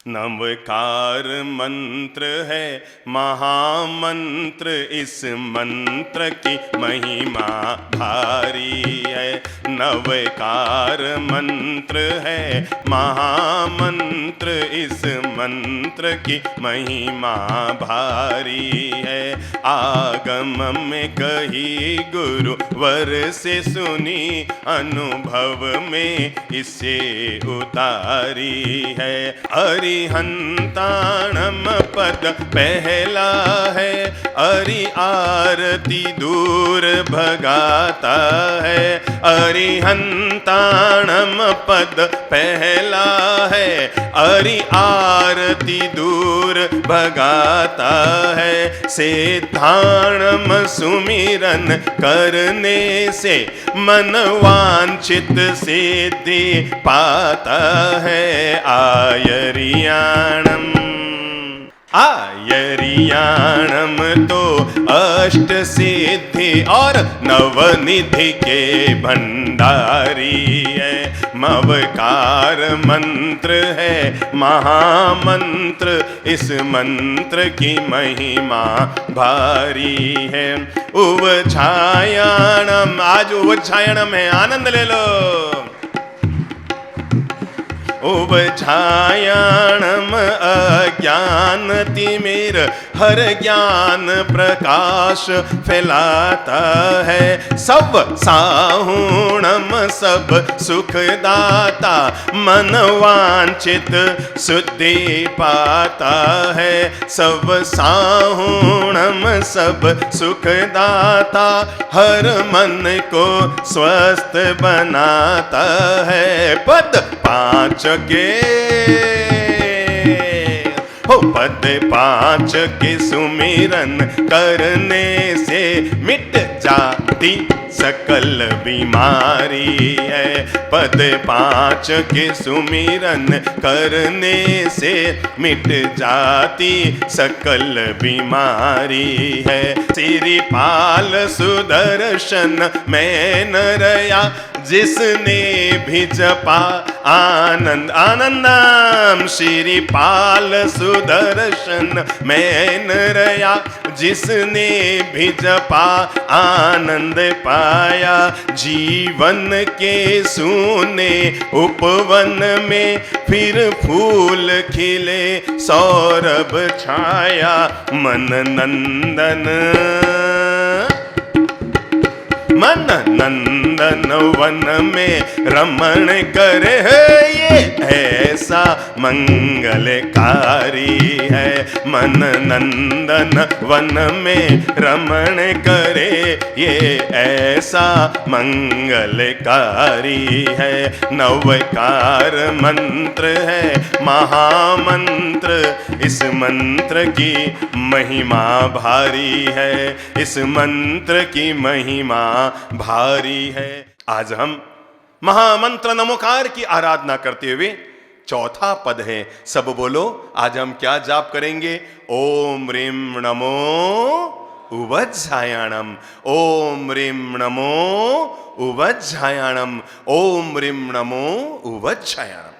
नवकार मंत्र है महामंत्र, इस मंत्र की महिमा भारी है। नवकार मंत्र है महामंत्र, इस मंत्र की महिमा भारी है। आगम में कही गुरुवर से सुनी, अनुभव में इसे उतारी है। अरिहंताणम पद पहला है, अरि आरती दूर भगाता है। अरिहंताणम पद पहला है, अरि आरती दूर भगाता है। सिद्धाणम सुमिरन करने से मन वांछित सिद्धि पाता है। आयरियाणम आयरियाणम तो अष्ट सिद्धि और नवनिधि के भंडारी है। मवकार मंत्र है महामंत्र, इस मंत्र की महिमा भारी है। उवछायाणम, आज उवछायाणम है, आनंद ले लो। उवछायाणम अज्ञान तिमिर हर ज्ञान प्रकाश फैलाता है। सब साहुणम सब सुखदाता, मन वांछित शुद्धि पाता है। सब साहुणम सब सुखदाता, हर मन को स्वस्थ बनाता है। पद पांच के हो, पद पांच के सुमिरन करने से मिट जाती सकल बीमारी है। पद पांच के सुमिरन करने से मिट जाती सकल बीमारी है। सिरिपाल सुदर्शन में न रया, जिसने भी जपा आनंद आनंदम। श्रीपाल सुदर्शन में न रया, जिसने भी जपा आनंद पाया। जीवन के सूने उपवन में फिर फूल खिले, सौरभ छाया। मन नंदन मन नंदन वन में रमण करे है, ये ऐसा मंगलकारी है। मन नंदन वन में रमण करे, ये ऐसा मंगलकारी है। नवकार मंत्र है महामंत्र, इस मंत्र की महिमा भारी है। इस मंत्र की महिमा भारी है। आज हम महामंत्र नमोकार की आराधना करते हुए चौथा पद है, सब बोलो। आज हम क्या जाप करेंगे? ओम ह्रीं नमो उवज्झायाणम, ओम ह्रीं नमो उवज्झायाणम, ओम ह्रीं नमो उवज्झायाणम।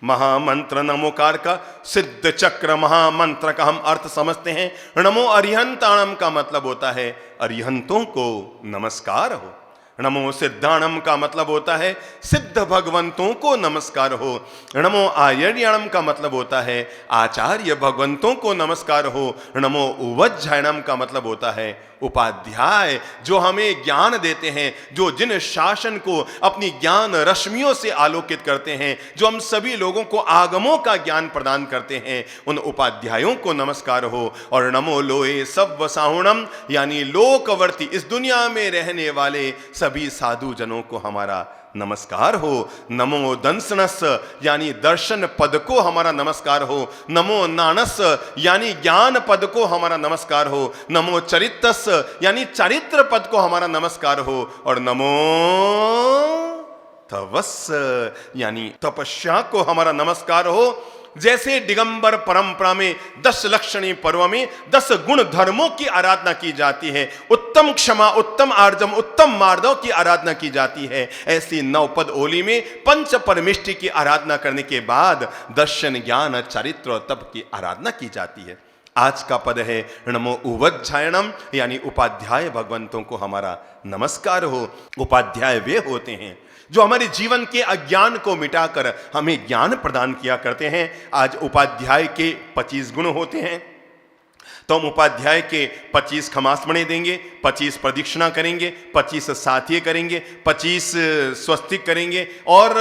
महामंत्र नमोकार का सिद्ध चक्र महामंत्र का हम अर्थ समझते हैं। नमो अरिहंताणम का मतलब होता है अरिहंतों को नमस्कार हो। नमो सिद्धाणम का मतलब होता है सिद्ध भगवंतों को नमस्कार हो। नमो आयर्याणम का मतलब होता है आचार्य भगवंतों को नमस्कार हो। नमो उवज्झायणम का मतलब होता है उपाध्याय, जो हमें ज्ञान देते हैं, जो जिन शासन को अपनी ज्ञान रश्मियों से आलोकित करते हैं, जो हम सभी लोगों को आगमों का ज्ञान प्रदान करते हैं, उन उपाध्यायों को नमस्कार हो। और नमो लोए सव्व साहुणम, यानी लोकवर्ती, इस दुनिया में रहने वाले सभी साधु जनों को हमारा नमस्कार हो। नमो दंसनस, यानी दर्शन पद को हमारा नमस्कार हो। नमो नानस, यानी ज्ञान पद को हमारा नमस्कार हो। नमो चरितस, यानी चरित्र पद को हमारा नमस्कार हो। और नमो तवस, यानी तपस्या को हमारा नमस्कार हो। जैसे दिगंबर परंपरा में 10 लक्षणी पर्व में 10 गुण धर्मों की आराधना की जाती है, उत्तम क्षमा, उत्तम आर्जम, उत्तम मार्दव की आराधना की जाती है, ऐसी नवपद ओली में पंच परमेष्टि की आराधना करने के बाद दर्शन, ज्ञान, चरित्र और तप की आराधना की जाती है। आज का पद है नमो उवज्झायणम, यानी उपाध्याय भगवंतों को हमारा नमस्कार हो। उपाध्याय वे होते हैं जो हमारे जीवन के अज्ञान को मिटाकर हमें ज्ञान प्रदान किया करते हैं। आज उपाध्याय के 25 गुण होते हैं, तो हम उपाध्याय के 25 खमास्मणे देंगे, 25 प्रदक्षिणा करेंगे, 25 साथी करेंगे, 25 स्वस्तिक करेंगे और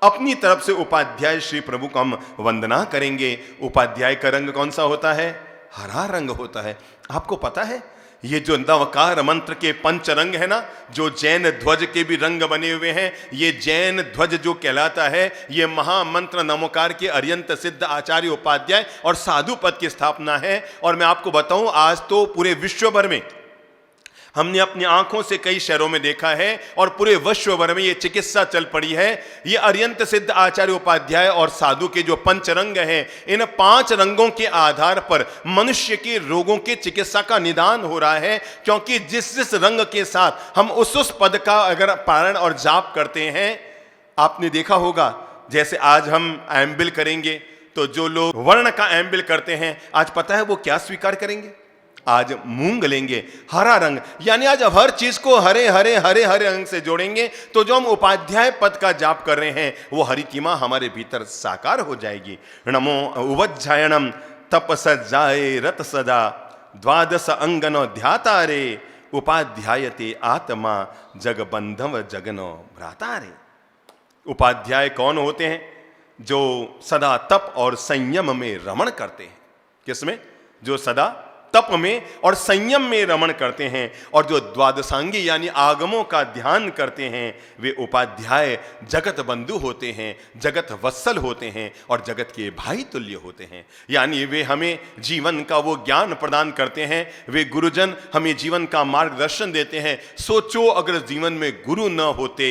अपनी तरफ से उपाध्याय श्री प्रभु को हम वंदना करेंगे। उपाध्याय का रंग कौन सा होता है? हरा रंग होता है। आपको पता है ये जो नवकार मंत्र के पंच रंग है ना, जो जैन ध्वज के भी रंग बने हुए हैं, ये जैन ध्वज जो कहलाता है, ये महामंत्र नमोकार के अरियंत सिद्ध आचार्य उपाध्याय और साधु पद की स्थापना है। और मैं आपको बताऊं, आज तो पूरे विश्व भर में हमने अपनी आंखों से कई शहरों में देखा है और पूरे विश्व भर में ये चिकित्सा चल पड़ी है। ये अरियंत सिद्ध आचार्य उपाध्याय और साधु के जो पंच रंग हैं, इन 5 रंगों के आधार पर मनुष्य के रोगों के चिकित्सा का निदान हो रहा है। क्योंकि जिस जिस रंग के साथ हम उस पद का अगर पारण और जाप करते हैं, आपने देखा होगा जैसे आज हम एम्बिल करेंगे तो जो लोग वर्ण का एम्बिल करते हैं, आज पता है वो क्या स्वीकार करेंगे? आज मूंग लेंगे, हरा रंग, यानी आज हर चीज को हरे हरे हरे हरे रंग से जोड़ेंगे। तो जो हम उपाध्याय पद का जाप कर रहे हैं, वो हरितिमा हमारे भीतर साकार हो जाएगी। नमो उवज्झायणम तपसज्जाए रत सदा द्वादश अंगनो ध्यातारे उपाध्यायते आत्मा जगबंधव जगनो भ्रातारे। उपाध्याय कौन होते हैं? जो सदा तप और संयम में रमण करते हैं। किसमें? जो सदा तप में और संयम में रमण करते हैं और जो द्वादशांगी यानी आगमों का ध्यान करते हैं, वे उपाध्याय जगत बंधु होते हैं, जगत वत्सल होते हैं और जगत के भाई तुल्य होते हैं। यानी वे हमें जीवन का वो ज्ञान प्रदान करते हैं, वे गुरुजन हमें जीवन का मार्गदर्शन देते हैं। सोचो अगर जीवन में गुरु न होते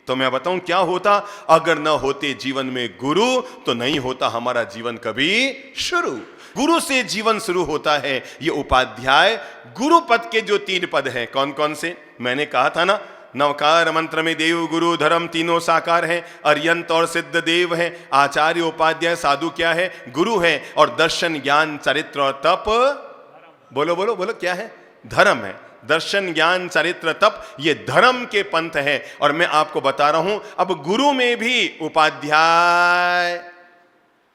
तो मैं बताऊं क्या होता? अगर न होते जीवन में गुरु तो नहीं होता हमारा जीवन कभी शुरू। गुरु से जीवन शुरू होता है। ये उपाध्याय गुरु पद के जो 3 पद हैं, कौन कौन से? मैंने कहा था ना, नवकार मंत्र में देव गुरु धर्म तीनों साकार हैं, अरियंत और सिद्ध देव हैं, आचार्य उपाध्याय साधु क्या है? गुरु है। और दर्शन ज्ञान चरित्र और तप, बोलो बोलो बोलो, क्या है? धर्म है। दर्शन ज्ञान चरित्र तप, ये धर्म के पंथ है। और मैं आपको बता रहा हूं, अब गुरु में भी उपाध्याय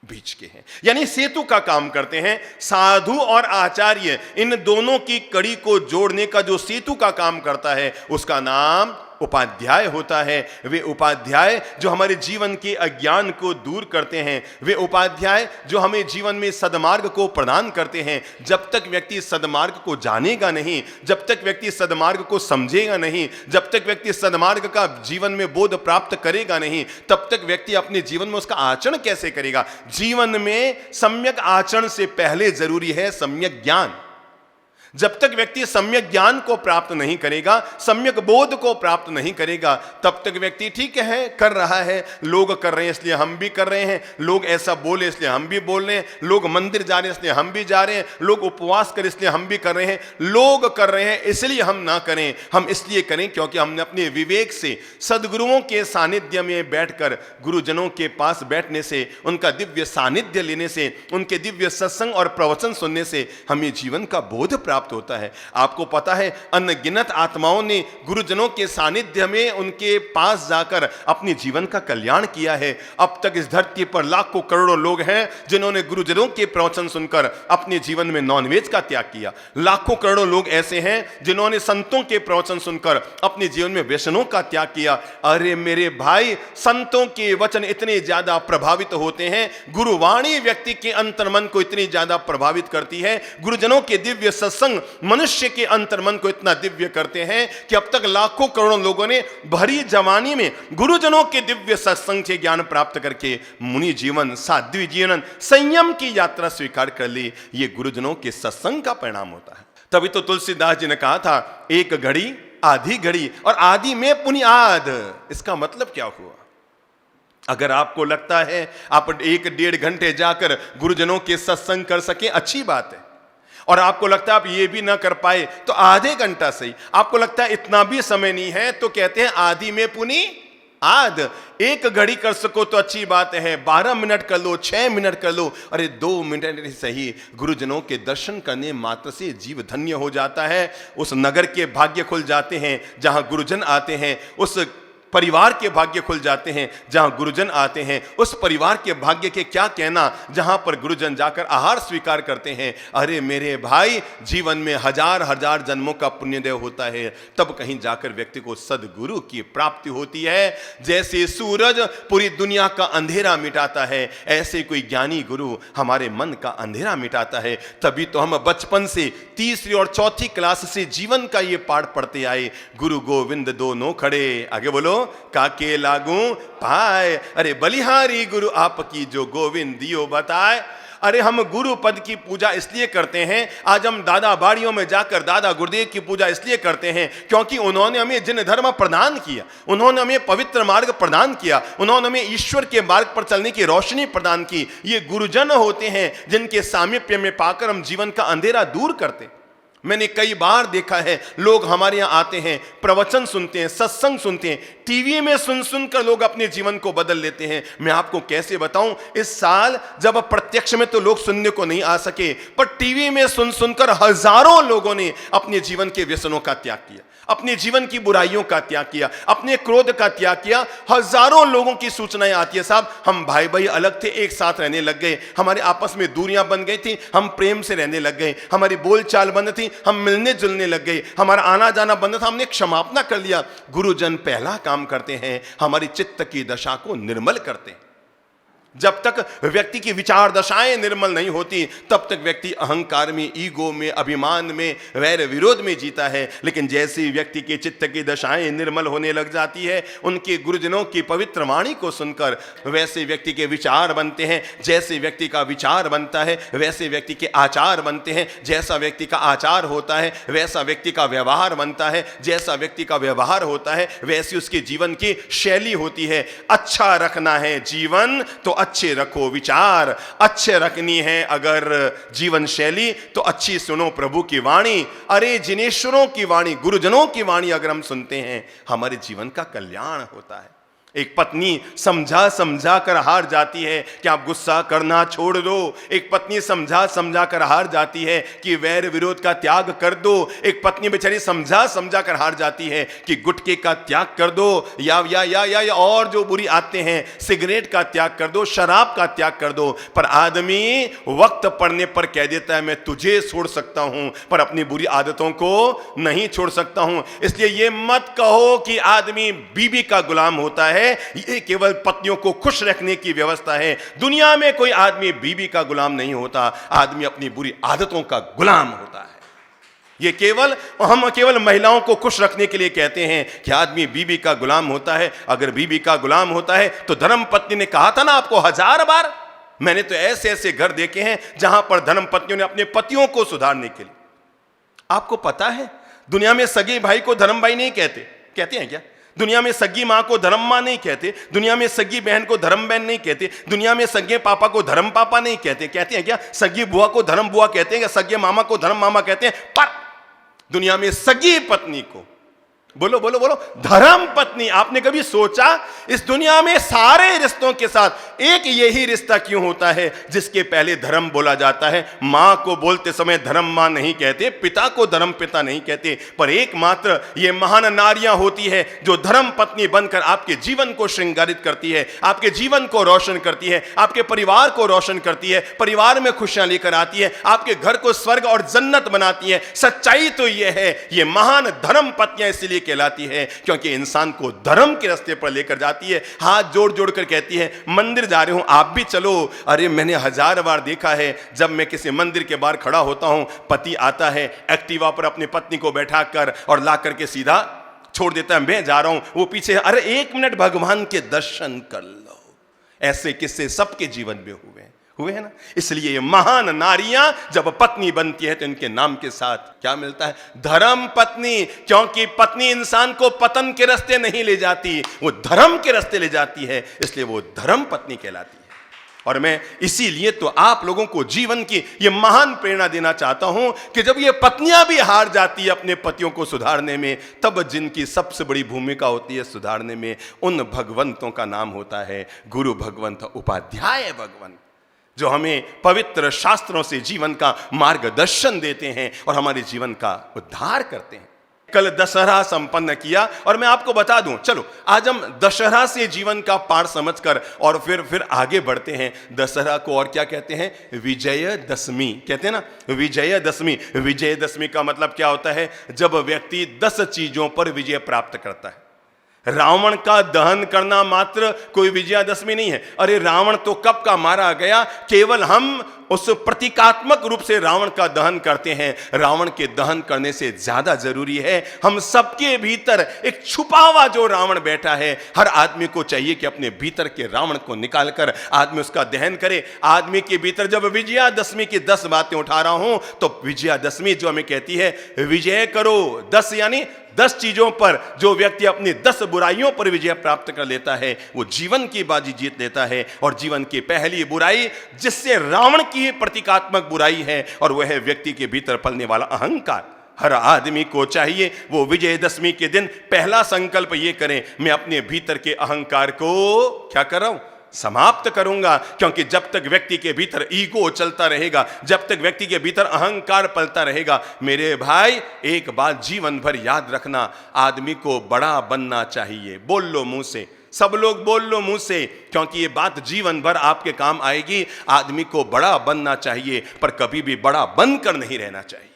बीच के हैं, यानी सेतु का काम करते हैं। साधु और आचार्य, इन दोनों की कड़ी को जोड़ने का जो सेतु का काम करता है, उसका नाम उपाध्याय होता है। वे उपाध्याय जो हमारे जीवन के अज्ञान को दूर करते हैं, वे उपाध्याय जो हमें जीवन में सद्मार्ग को प्रदान करते हैं। जब तक व्यक्ति सद्मार्ग को जानेगा नहीं, जब तक व्यक्ति सद्मार्ग को समझेगा नहीं, जब तक व्यक्ति सद्मार्ग का जीवन में बोध प्राप्त करेगा नहीं, तब तक व्यक्ति अपने जीवन में उसका आचरण कैसे करेगा? जीवन में सम्यक आचरण से पहले जरूरी है सम्यक ज्ञान। जब तक व्यक्ति सम्यक ज्ञान को प्राप्त नहीं करेगा, सम्यक बोध को प्राप्त नहीं करेगा, तब तक व्यक्ति ठीक है कर रहा है, लोग कर रहे हैं इसलिए हम भी कर रहे हैं, लोग ऐसा बोले इसलिए हम भी बोल रहे हैं, लोग मंदिर जा रहे हैं इसलिए हम भी जा रहे हैं, लोग उपवास कर इसलिए हम भी कर रहे हैं, लोग कर रहे हैं इसलिए हम ना करें। हम इसलिए करें क्योंकि हमने अपने विवेक से सदगुरुओं के सानिध्य में बैठकर, गुरुजनों के पास बैठने से, उनका दिव्य सानिध्य लेने से, उनके दिव्य सत्संग और प्रवचन सुनने से हमें जीवन का बोध प्राप्त होता है। आपको पता है अनगिनत आत्माओं ने गुरुजनों के सानिध्य में उनके पास जाकर अपने जीवन का कल्याण किया है। अब तक इस धरती पर लाखों करोड़ों लोग हैं जिन्होंने गुरुजनों के प्रवचन सुनकर अपने जीवन में नॉनवेज का त्याग किया। लाखों करोड़ों लोग ऐसे हैं जिन्होंने संतों के प्रवचन सुनकर अपने जीवन में व्यसनों का त्याग किया। अरे मेरे भाई, संतों के वचन इतने ज्यादा प्रभावित होते हैं, गुरुवाणी व्यक्ति के अंतर्मन को इतनी ज्यादा प्रभावित करती है, गुरुजनों के दिव्य सत्संग मनुष्य के अंतर्मन को इतना दिव्य करते हैं कि अब तक लाखों करोड़ों लोगों ने भरी जवानी में गुरुजनों के दिव्य सत्संग से ज्ञान प्राप्त करके मुनि जीवन, साध्वी जीवन, संयम की यात्रा स्वीकार कर ली। ये गुरुजनों के सत्संग का परिणाम होता है। तभी तो तुलसीदास जी ने कहा था, एक घड़ी आधी घड़ी और आदि में पुनियाद। इसका मतलब क्या हुआ? अगर आपको लगता है आप 1-1.5 घंटे जाकर गुरुजनों के सत्संग कर सकें, अच्छी बात है। और आपको लगता है आप ये भी ना कर पाए तो आधे घंटा सही। आपको लगता है इतना भी समय नहीं है तो कहते हैं आधी में पुनी आध। 1 घड़ी कर सको तो अच्छी बात है, 12 मिनट कर लो, 6 मिनट कर लो, अरे 2 मिनट सही। गुरुजनों के दर्शन करने मात्र से जीव धन्य हो जाता है। उस नगर के भाग्य खुल जाते हैं जहां गुरुजन आते हैं, उस परिवार के भाग्य खुल जाते हैं जहां गुरुजन आते हैं। उस परिवार के भाग्य के क्या कहना जहां पर गुरुजन जाकर आहार स्वीकार करते हैं। अरे मेरे भाई, जीवन में हजार हजार जन्मों का पुण्यदय होता है, तब कहीं जाकर व्यक्ति को सदगुरु की प्राप्ति होती है। जैसे सूरज पूरी दुनिया का अंधेरा मिटाता है, ऐसे कोई ज्ञानी गुरु हमारे मन का अंधेरा मिटाता है। तभी तो हम बचपन से 3री और 4थी क्लास से जीवन का ये पाठ पढ़ते आए। गुरु गोविंद दोनों खड़े, आगे बोलो, काके लागू पाए। अरे बलिहारी गुरु आपकी जो गोविंद दियो बताए। अरे हम गुरु पद की पूजा इसलिए करते हैं, आज हम दादा बाड़ियों में जाकर दादा गुरुदेव की पूजा इसलिए करते हैं क्योंकि उन्होंने हमें जिन धर्म प्रदान किया, उन्होंने हमें पवित्र मार्ग प्रदान किया, उन्होंने हमें ईश्वर के मार्ग पर चलने की रोशनी प्रदान की। ये गुरुजन होते हैं जिनके सामीप्य में पाकर हम जीवन का अंधेरा दूर करते। मैंने कई बार देखा है, लोग हमारे यहाँ आते हैं, प्रवचन सुनते हैं, सत्संग सुनते हैं, टीवी में सुन सुनकर लोग अपने जीवन को बदल लेते हैं। मैं आपको कैसे बताऊं, इस साल जब प्रत्यक्ष में तो लोग सुनने को नहीं आ सके, पर टीवी में सुन सुनकर हजारों लोगों ने अपने जीवन के व्यसनों का त्याग किया, अपने जीवन की बुराइयों का त्याग किया, अपने क्रोध का त्याग किया। हजारों लोगों की सूचनाएं आती है, साहब हम भाई भाई अलग थे, एक साथ रहने लग गए, हमारे आपस में दूरियां बन गई थी, हम प्रेम से रहने लग गए, हमारी बोलचाल बंद थी, हम मिलने जुलने लग गए, हमारा आना जाना बंद था, हमने क्षमापना कर लिया। गुरुजन पहला काम करते हैं, हमारी चित्त की दशा को निर्मल करते हैं। जब तक व्यक्ति की विचार दशाएं निर्मल नहीं होती, तब तक व्यक्ति अहंकार में, ईगो में, अभिमान में, वैर विरोध में जीता है। लेकिन जैसे ही व्यक्ति के चित्त की दशाएं निर्मल होने लग जाती है, उनके गुरुजनों की पवित्र वाणी को सुनकर, वैसे व्यक्ति के विचार बनते हैं। जैसे व्यक्ति का विचार बनता है वैसे व्यक्ति के आचार बनते हैं। जैसा व्यक्ति का आचार होता है वैसा व्यक्ति का व्यवहार बनता है। जैसा व्यक्ति का व्यवहार होता है वैसी उसके जीवन की शैली होती है। अच्छा रखना है जीवन तो अच्छे रखो विचार, अच्छे रखनी है अगर जीवन शैली तो अच्छी सुनो प्रभु की वाणी। अरे जिनेश्वरों की वाणी, गुरुजनों की वाणी अगर हम सुनते हैं, हमारे जीवन का कल्याण होता है। एक पत्नी समझा समझा कर हार जाती है कि आप गुस्सा करना छोड़ दो। एक पत्नी समझा समझा कर हार जाती है कि वैर विरोध का त्याग कर दो। एक पत्नी बेचारी समझा समझा कर हार जाती है कि गुटखे का त्याग कर दो, या और जो बुरी आदतें हैं, सिगरेट का त्याग कर दो, शराब का त्याग कर दो। पर आदमी वक्त पड़ने पर कह देता है मैं तुझे छोड़ सकता हूं, पर अपनी बुरी आदतों को नहीं छोड़ सकता हूं। इसलिए ये मत कहो कि आदमी बीबी का गुलाम होता है, ये केवल पत्नियों को खुश रखने की व्यवस्था है। दुनिया में कोई आदमी बीबी का गुलाम नहीं होता, आदमी अपनी बुरी आदतों का गुलाम होता है। ये हम केवल महिलाओं को खुश रखने के लिए कहते हैं कि आदमी बीबी का गुलाम होता है। अगर बीबी का गुलाम होता है तो धर्म पत्नी ने कहा था ना आपको 1000 बार। मैंने तो ऐसे ऐसे घर देखे हैं जहां पर धर्म पत्नियों ने अपने पतियों को सुधारने के लिए, आपको पता है दुनिया में सगे भाई को धर्म भाई नहीं कहते हैं क्या? दुनिया में सगी माँ को धर्म माँ नहीं कहते, दुनिया में सगी बहन को धर्म बहन नहीं कहते, दुनिया में सगे पापा को धर्म पापा नहीं कहते हैं क्या? सगी बुआ को धर्म बुआ कहते हैं क्या? सगे मामा को धर्म मामा कहते हैं? पर दुनिया में सगी पत्नी को, बोलो बोलो बोलो, धर्म पत्नी। आपने कभी सोचा इस दुनिया में सारे रिश्तों के साथ एक यही रिश्ता क्यों होता है जिसके पहले धर्म बोला जाता है? मां को बोलते समय धर्म मां नहीं कहते, पिता को धर्म पिता नहीं कहते, पर एकमात्र ये महान नारियां होती है जो धर्म पत्नी बनकर आपके जीवन को श्रृंगारित करती है, आपके जीवन को रोशन करती है, आपके परिवार को रोशन करती है, परिवार में खुशियां लेकर आती है, आपके घर को स्वर्ग और जन्नत बनाती है। सच्चाई तो यह है, ये महान धर्म पत्नियां इसलिए कहलाती है क्योंकि इंसान को धर्म के रास्ते पर लेकर जाती है। हाथ जोड़ जोड़ कर कहती है मंदिर जा रहे हूं आप भी चलो। अरे मैंने 1000 बार देखा है, जब मैं किसी मंदिर के बाहर खड़ा होता हूं, पति आता है एक्टिवा पर अपनी पत्नी को बैठाकर और ला करके सीधा छोड़ देता है, मैं जा रहा हूं, वो पीछे अरे 1 मिनट भगवान के दर्शन कर लो। ऐसे किस्से सबके जीवन में हुए। हुए हैं ना। इसलिए ये महान नारियां जब पत्नी बनती है तो इनके नाम के साथ क्या मिलता है? धर्म पत्नी। क्योंकि पत्नी इंसान को पतन के रास्ते नहीं ले जाती, वो धर्म के रास्ते ले जाती है, इसलिए वो धर्म पत्नी कहलाती है। और मैं इसीलिए तो आप लोगों को जीवन की ये महान प्रेरणा देना चाहता हूं कि जब ये पत्नियां भी हार जाती है अपने पतियों को सुधारने में, तब जिनकी सबसे बड़ी भूमिका होती है सुधारने में, उन भगवंतों का नाम होता है गुरु भगवंत, उपाध्याय भगवंत, जो हमें पवित्र शास्त्रों से जीवन का मार्गदर्शन देते हैं और हमारे जीवन का उद्धार करते हैं। कल दशहरा संपन्न किया और मैं आपको बता दूं, चलो आज हम दशहरा से जीवन का पाठ समझकर और फिर आगे बढ़ते हैं। दशहरा को और क्या कहते हैं? विजयदशमी कहते हैं ना, विजयदशमी। विजयदशमी का मतलब क्या होता है? जब व्यक्ति 10 चीजों पर विजय प्राप्त करता है। रावण का दहन करना मात्र कोई विजयादशमी नहीं है। अरे रावण तो कब का मारा गया, केवल हम उस प्रतीकात्मक रूप से रावण का दहन करते हैं। रावण के दहन करने से ज्यादा जरूरी है हम सबके भीतर एक छुपा हुआ जो रावण बैठा है, हर आदमी को चाहिए कि अपने भीतर के रावण को निकालकर आदमी उसका दहन करे। आदमी के भीतर जब विजयादशमी की 10 बातें उठा रहा हूं तो विजयादशमी जो हमें कहती है विजय करो 10, यानी 10 चीजों पर जो व्यक्ति अपनी 10 बुराइयों पर विजय प्राप्त कर लेता है वो जीवन की बाजी जीत लेता है। और जीवन की पहली बुराई जिससे रावण की प्रतीकात्मक बुराई है, और वह है व्यक्ति के भीतर पलने वाला अहंकार। हर आदमी को चाहिए वो विजयदशमी के दिन पहला संकल्प ये करें, मैं अपने भीतर के अहंकार को क्या कर रहा हूं? समाप्त करूंगा। क्योंकि जब तक व्यक्ति के भीतर ईगो चलता रहेगा, जब तक व्यक्ति के भीतर अहंकार पलता रहेगा, मेरे भाई एक बात जीवन भर याद रखना, आदमी को बड़ा बनना चाहिए। बोल लो मुंह से, सब लोग बोल लो मुंह से, क्योंकि ये बात जीवन भर आपके काम आएगी। आदमी को बड़ा बनना चाहिए, पर कभी भी बड़ा बनकर नहीं रहना चाहिए।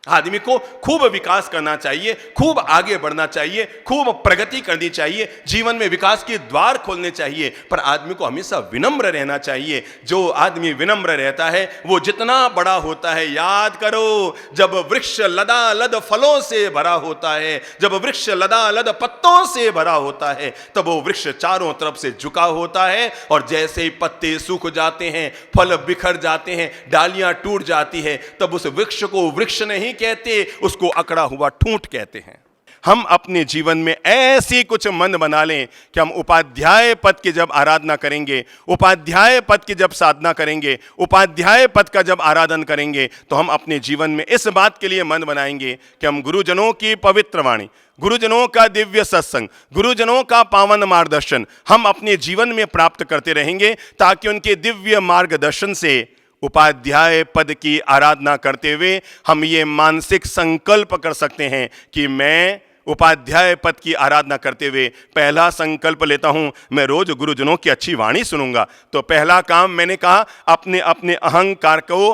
आदमी को खूब विकास करना चाहिए, खूब आगे बढ़ना चाहिए, खूब प्रगति करनी चाहिए, जीवन में विकास के द्वार खोलने चाहिए, पर आदमी को हमेशा विनम्र रहना चाहिए। जो आदमी विनम्र रहता है वो जितना बड़ा होता है, याद करो, जब वृक्ष लदालद फलों से भरा होता है, जब वृक्ष लदालद पत्तों से भरा होता है, तब वो वृक्ष चारों तरफ से झुका होता है। और जैसे ही पत्ते सूख जाते हैं, फल बिखर जाते हैं, डालियां टूट जाती है, तब उस वृक्ष को वृक्ष नहीं कहते, उसको अकड़ा हुआ ठूंठ कहते हैं। हम अपने जीवन में ऐसी कुछ मन बना लें कि हम उपाध्याय पद की जब आराधना करेंगे, उपाध्याय पद की जब साधना करेंगे, उपाध्याय पद का जब आराधन करेंगे, तो हम अपने जीवन में इस बात के लिए मन बनाएंगे कि हम गुरुजनों की पवित्र वाणी, गुरुजनों का दिव्य सत्संग, गुरुजनों का पावन मार्गदर्शन हम अपने जीवन में प्राप्त करते रहेंगे, ताकि उनके दिव्य मार्गदर्शन से उपाध्याय पद की आराधना करते हुए हम ये मानसिक संकल्प कर सकते हैं कि मैं उपाध्याय पद की आराधना करते हुए पहला संकल्प लेता हूं, मैं रोज गुरुजनों की अच्छी वाणी सुनूंगा। तो पहला काम मैंने कहा, अपने अपने अहंकार को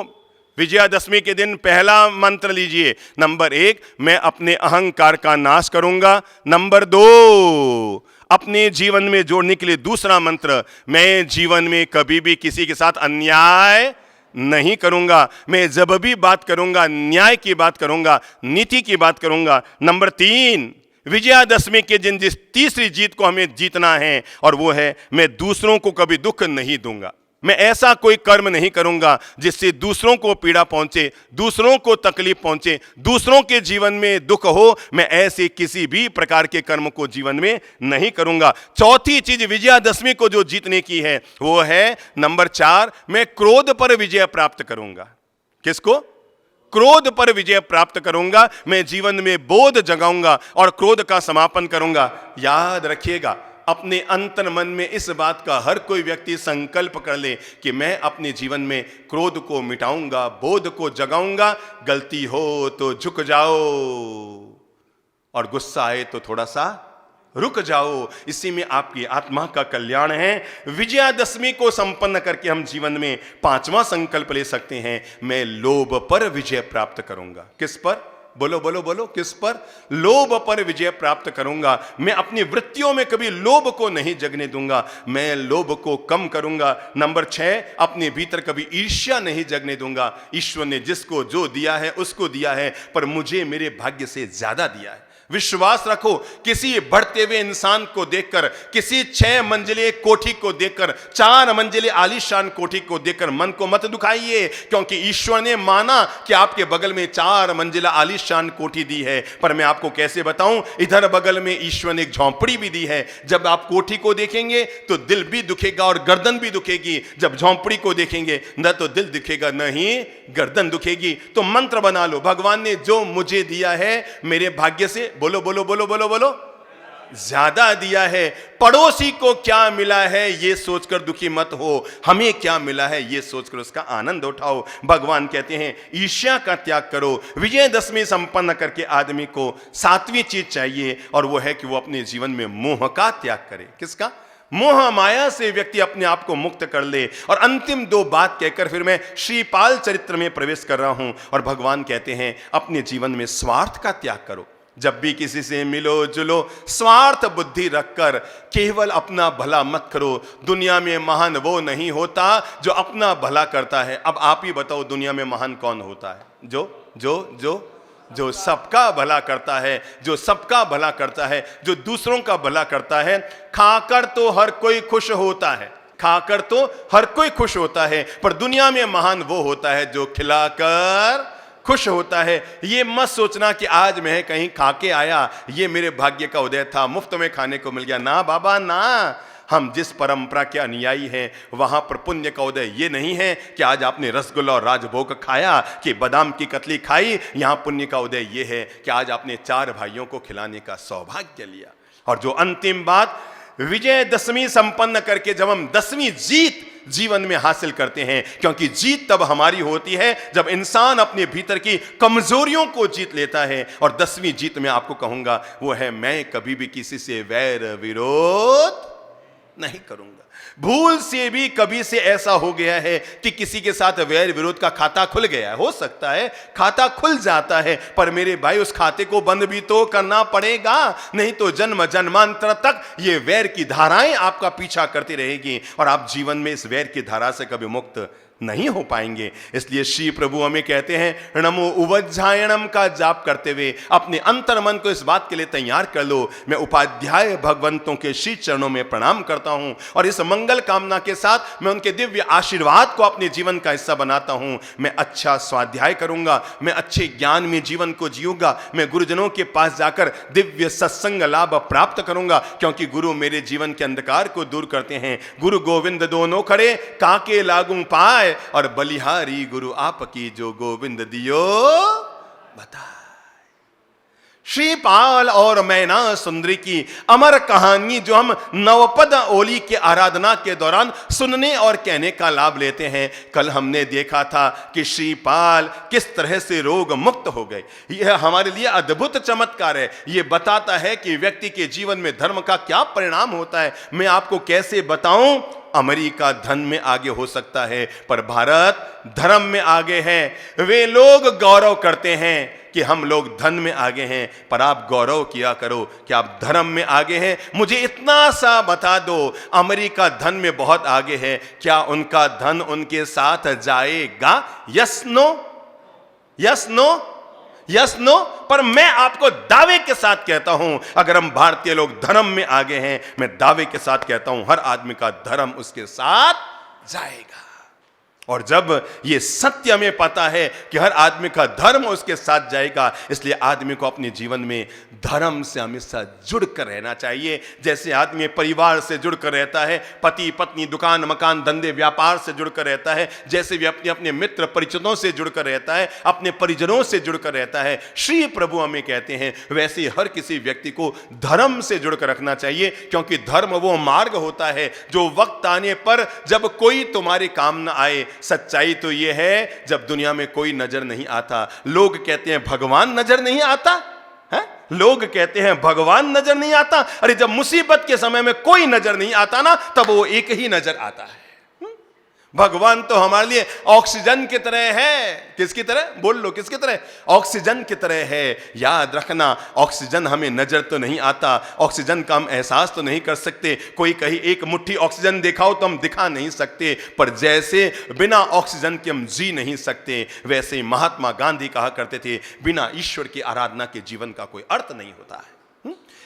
विजयादशमी के दिन पहला मंत्र लीजिए। नंबर 1, मैं अपने अहंकार का नाश करूंगा। नंबर 2, अपने जीवन में जोड़ने के लिए दूसरा मंत्र, मैं जीवन में कभी भी किसी के साथ अन्याय नहीं करूंगा। मैं जब भी बात करूंगा न्याय की बात करूंगा, नीति की बात करूंगा। नंबर 3, विजयादशमी के दिन जिस तीसरी जीत को हमें जीतना है, और वो है मैं दूसरों को कभी दुख नहीं दूंगा। मैं ऐसा कोई कर्म नहीं करूंगा जिससे दूसरों को पीड़ा पहुंचे, दूसरों को तकलीफ पहुंचे, दूसरों के जीवन में दुख हो। मैं ऐसे किसी भी प्रकार के कर्म को जीवन में नहीं करूंगा। चौथी चीज विजयादशमी को जो जीतने की है वो है नंबर 4, मैं क्रोध पर विजय प्राप्त करूंगा। किसको? क्रोध पर विजय प्राप्त करूंगा। मैं जीवन में बोध जगाऊंगा और क्रोध का समापन करूंगा। याद रखिएगा, अपने अंतर मन में इस बात का हर कोई व्यक्ति संकल्प कर ले कि मैं अपने जीवन में क्रोध को मिटाऊंगा, बोध को जगाऊंगा। गलती हो तो झुक जाओ और गुस्सा आए तो थोड़ा सा रुक जाओ। इसी में आपकी आत्मा का कल्याण है। विजयादशमी को संपन्न करके हम जीवन में 5वां संकल्प ले सकते हैं, मैं लोभ पर विजय प्राप्त करूंगा। किस पर? बोलो बोलो बोलो, किस पर? लोभ पर विजय प्राप्त करूंगा। मैं अपनी वृत्तियों में कभी लोभ को नहीं जगने दूंगा, मैं लोभ को कम करूंगा। नंबर 6, अपने भीतर कभी ईर्ष्या नहीं जगने दूंगा। ईश्वर ने जिसको जो दिया है उसको दिया है, पर मुझे मेरे भाग्य से ज्यादा दिया है। विश्वास रखो, किसी बढ़ते हुए इंसान को देखकर, किसी 6 मंजिले कोठी को देखकर, 4 मंजिले आलीशान कोठी को देखकर मन को मत दुखाइए, क्योंकि ईश्वर ने माना कि आपके बगल में 4 मंजिला आलीशान कोठी दी है। पर मैं आपको कैसे बताऊं, इधर बगल में ईश्वर ने एक झोंपड़ी भी दी है। जब आप कोठी को देखेंगे तो दिल भी दुखेगा और गर्दन भी दुखेगी, जब झोंपड़ी को देखेंगे न तो दिल दुखेगा न ही गर्दन दुखेगी। तो मंत्र बना लो, भगवान ने जो मुझे दिया है मेरे भाग्य से, बोलो बोलो बोलो बोलो बोलो, ज्यादा दिया है। पड़ोसी को क्या मिला है ये सोचकर दुखी मत हो, हमें क्या मिला है ये सोचकर उसका आनंद उठाओ। भगवान कहते हैं ईर्ष्या का त्याग करो। विजयदशमी संपन्न करके आदमी को 7वीं चीज चाहिए, और वो है कि वो अपने जीवन में मोह का त्याग करे। किसका? मोह माया से व्यक्ति अपने आप को मुक्त कर ले। और अंतिम 2 बात कहकर फिर मैं श्रीपाल चरित्र में प्रवेश कर रहा हूं। और भगवान कहते हैं अपने जीवन में स्वार्थ का त्याग करो। जब भी किसी से मिलो जुलो, स्वार्थ बुद्धि रखकर केवल अपना भला मत करो। दुनिया में महान वो नहीं होता जो अपना भला करता है। अब आप ही बताओ, दुनिया में महान कौन होता है? जो जो जो जो सबका भला करता है, जो सबका भला करता है, जो दूसरों का भला करता है। खाकर तो हर कोई खुश होता है, खाकर तो हर कोई खुश होता है, पर दुनिया में महान वो होता है जो खिलाकर खुश होता है। ये मत सोचना कि आज मैं कहीं खा के आया, ये मेरे भाग्य का उदय था, मुफ्त में खाने को मिल गया। ना बाबा ना, हम जिस परंपरा के अनुयायी हैं वहां पर पुण्य का उदय ये नहीं है कि आज आपने रसगुल्ला और राजभोग खाया, कि बादाम की कतली खाई। यहां पुण्य का उदय ये है कि आज आपने 4 भाइयों को खिलाने का सौभाग्य लिया। और जो अंतिम बात, विजयदशमी संपन्न करके जब हम 10वीं जीत जीवन में हासिल करते हैं, क्योंकि जीत तब हमारी होती है जब इंसान अपने भीतर की कमजोरियों को जीत लेता है। और 10वीं जीत मैं आपको कहूंगा वो है, मैं कभी भी किसी से वैर विरोध नहीं करूंगा। भूल से भी कभी से ऐसा हो गया है कि किसी के साथ वैर विरोध का खाता खुल गया है। हो सकता है खाता खुल जाता है, पर मेरे भाई उस खाते को बंद भी तो करना पड़ेगा, नहीं तो जन्म जन्मांतर तक ये वैर की धाराएं आपका पीछा करती रहेगी और आप जीवन में इस वैर की धारा से कभी मुक्त नहीं हो पाएंगे। इसलिए श्री प्रभु हमें कहते हैं नमो उवज्झायणम का जाप करते हुए अपने अंतर मन को इस बात के लिए तैयार कर लो। मैं उपाध्याय भगवंतों के श्री चरणों में प्रणाम करता हूं और इस मंगल कामना के साथ मैं उनके दिव्य आशीर्वाद को अपने जीवन का हिस्सा बनाता हूं। मैं अच्छा स्वाध्याय करूंगा, मैं अच्छे ज्ञान में जीवन को जीऊंगा, मैं गुरुजनों के पास जाकर दिव्य सत्संग लाभ प्राप्त करूंगा, क्योंकि गुरु मेरे जीवन के अंधकार को दूर करते हैं। गुरु गोविंद दोनों खड़े काके लागू पाए, और बलिहारी गुरु आपकी जो गोविंद दियो बताए। श्रीपाल और मैना सुंदरी की अमर कहानी जो हम नवपद ओली के आराधना के दौरान सुनने और कहने का लाभ लेते हैं। कल हमने देखा था कि श्रीपाल किस तरह से रोग मुक्त हो गए। यह हमारे लिए अद्भुत चमत्कार है। यह बताता है कि व्यक्ति के जीवन में धर्म का क्या परिणाम होता है। मैं आपको कैसे बताऊं, अमेरिका धन में आगे हो सकता है पर भारत धर्म में आगे है। वे लोग गौरव करते हैं कि हम लोग धन में आगे हैं, पर आप गौरव किया करो कि आप धर्म में आगे हैं। मुझे इतना सा बता दो, अमेरिका धन में बहुत आगे है, क्या उनका धन उनके साथ जाएगा? Yes no, yes no, yes no. पर मैं आपको दावे के साथ कहता हूं, अगर हम भारतीय लोग धर्म में आगे हैं, मैं दावे के साथ कहता हूं हर आदमी का धर्म उसके साथ जाएगा। और जब ये सत्य हमें पता है कि हर आदमी का धर्म उसके साथ जाएगा, इसलिए आदमी को अपने जीवन में धर्म से हमेशा जुड़कर रहना चाहिए। जैसे आदमी परिवार से जुड़कर रहता है, पति पत्नी दुकान मकान धंधे व्यापार से जुड़कर रहता है, जैसे भी अपने अपने मित्र परिचितों से जुड़कर रहता है, अपने परिजनों से जुड़कर रहता है, श्री प्रभु हमें कहते हैं वैसे हर किसी व्यक्ति को धर्म से जुड़कर रखना चाहिए। क्योंकि धर्म वो मार्ग होता है जो वक्त आने पर जब कोई तुम्हारे काम न आए। सच्चाई तो यह है जब दुनिया में कोई नजर नहीं आता। लोग कहते हैं भगवान नजर नहीं आता है? लोग कहते हैं भगवान नजर नहीं आता। अरे जब मुसीबत के समय में कोई नजर नहीं आता ना, तब वो एक ही नजर आता है। भगवान तो हमारे लिए ऑक्सीजन की तरह है। किसकी तरह? बोल लो, किसकी तरह? ऑक्सीजन की तरह है। याद रखना, ऑक्सीजन हमें नजर तो नहीं आता, ऑक्सीजन का हम एहसास तो नहीं कर सकते। कोई कहीं एक मुट्ठी ऑक्सीजन दिखाओ तो हम दिखा नहीं सकते, पर जैसे बिना ऑक्सीजन के हम जी नहीं सकते, वैसे ही महात्मा गांधी कहा करते थे, बिना ईश्वर की आराधना के जीवन का कोई अर्थ नहीं होता है।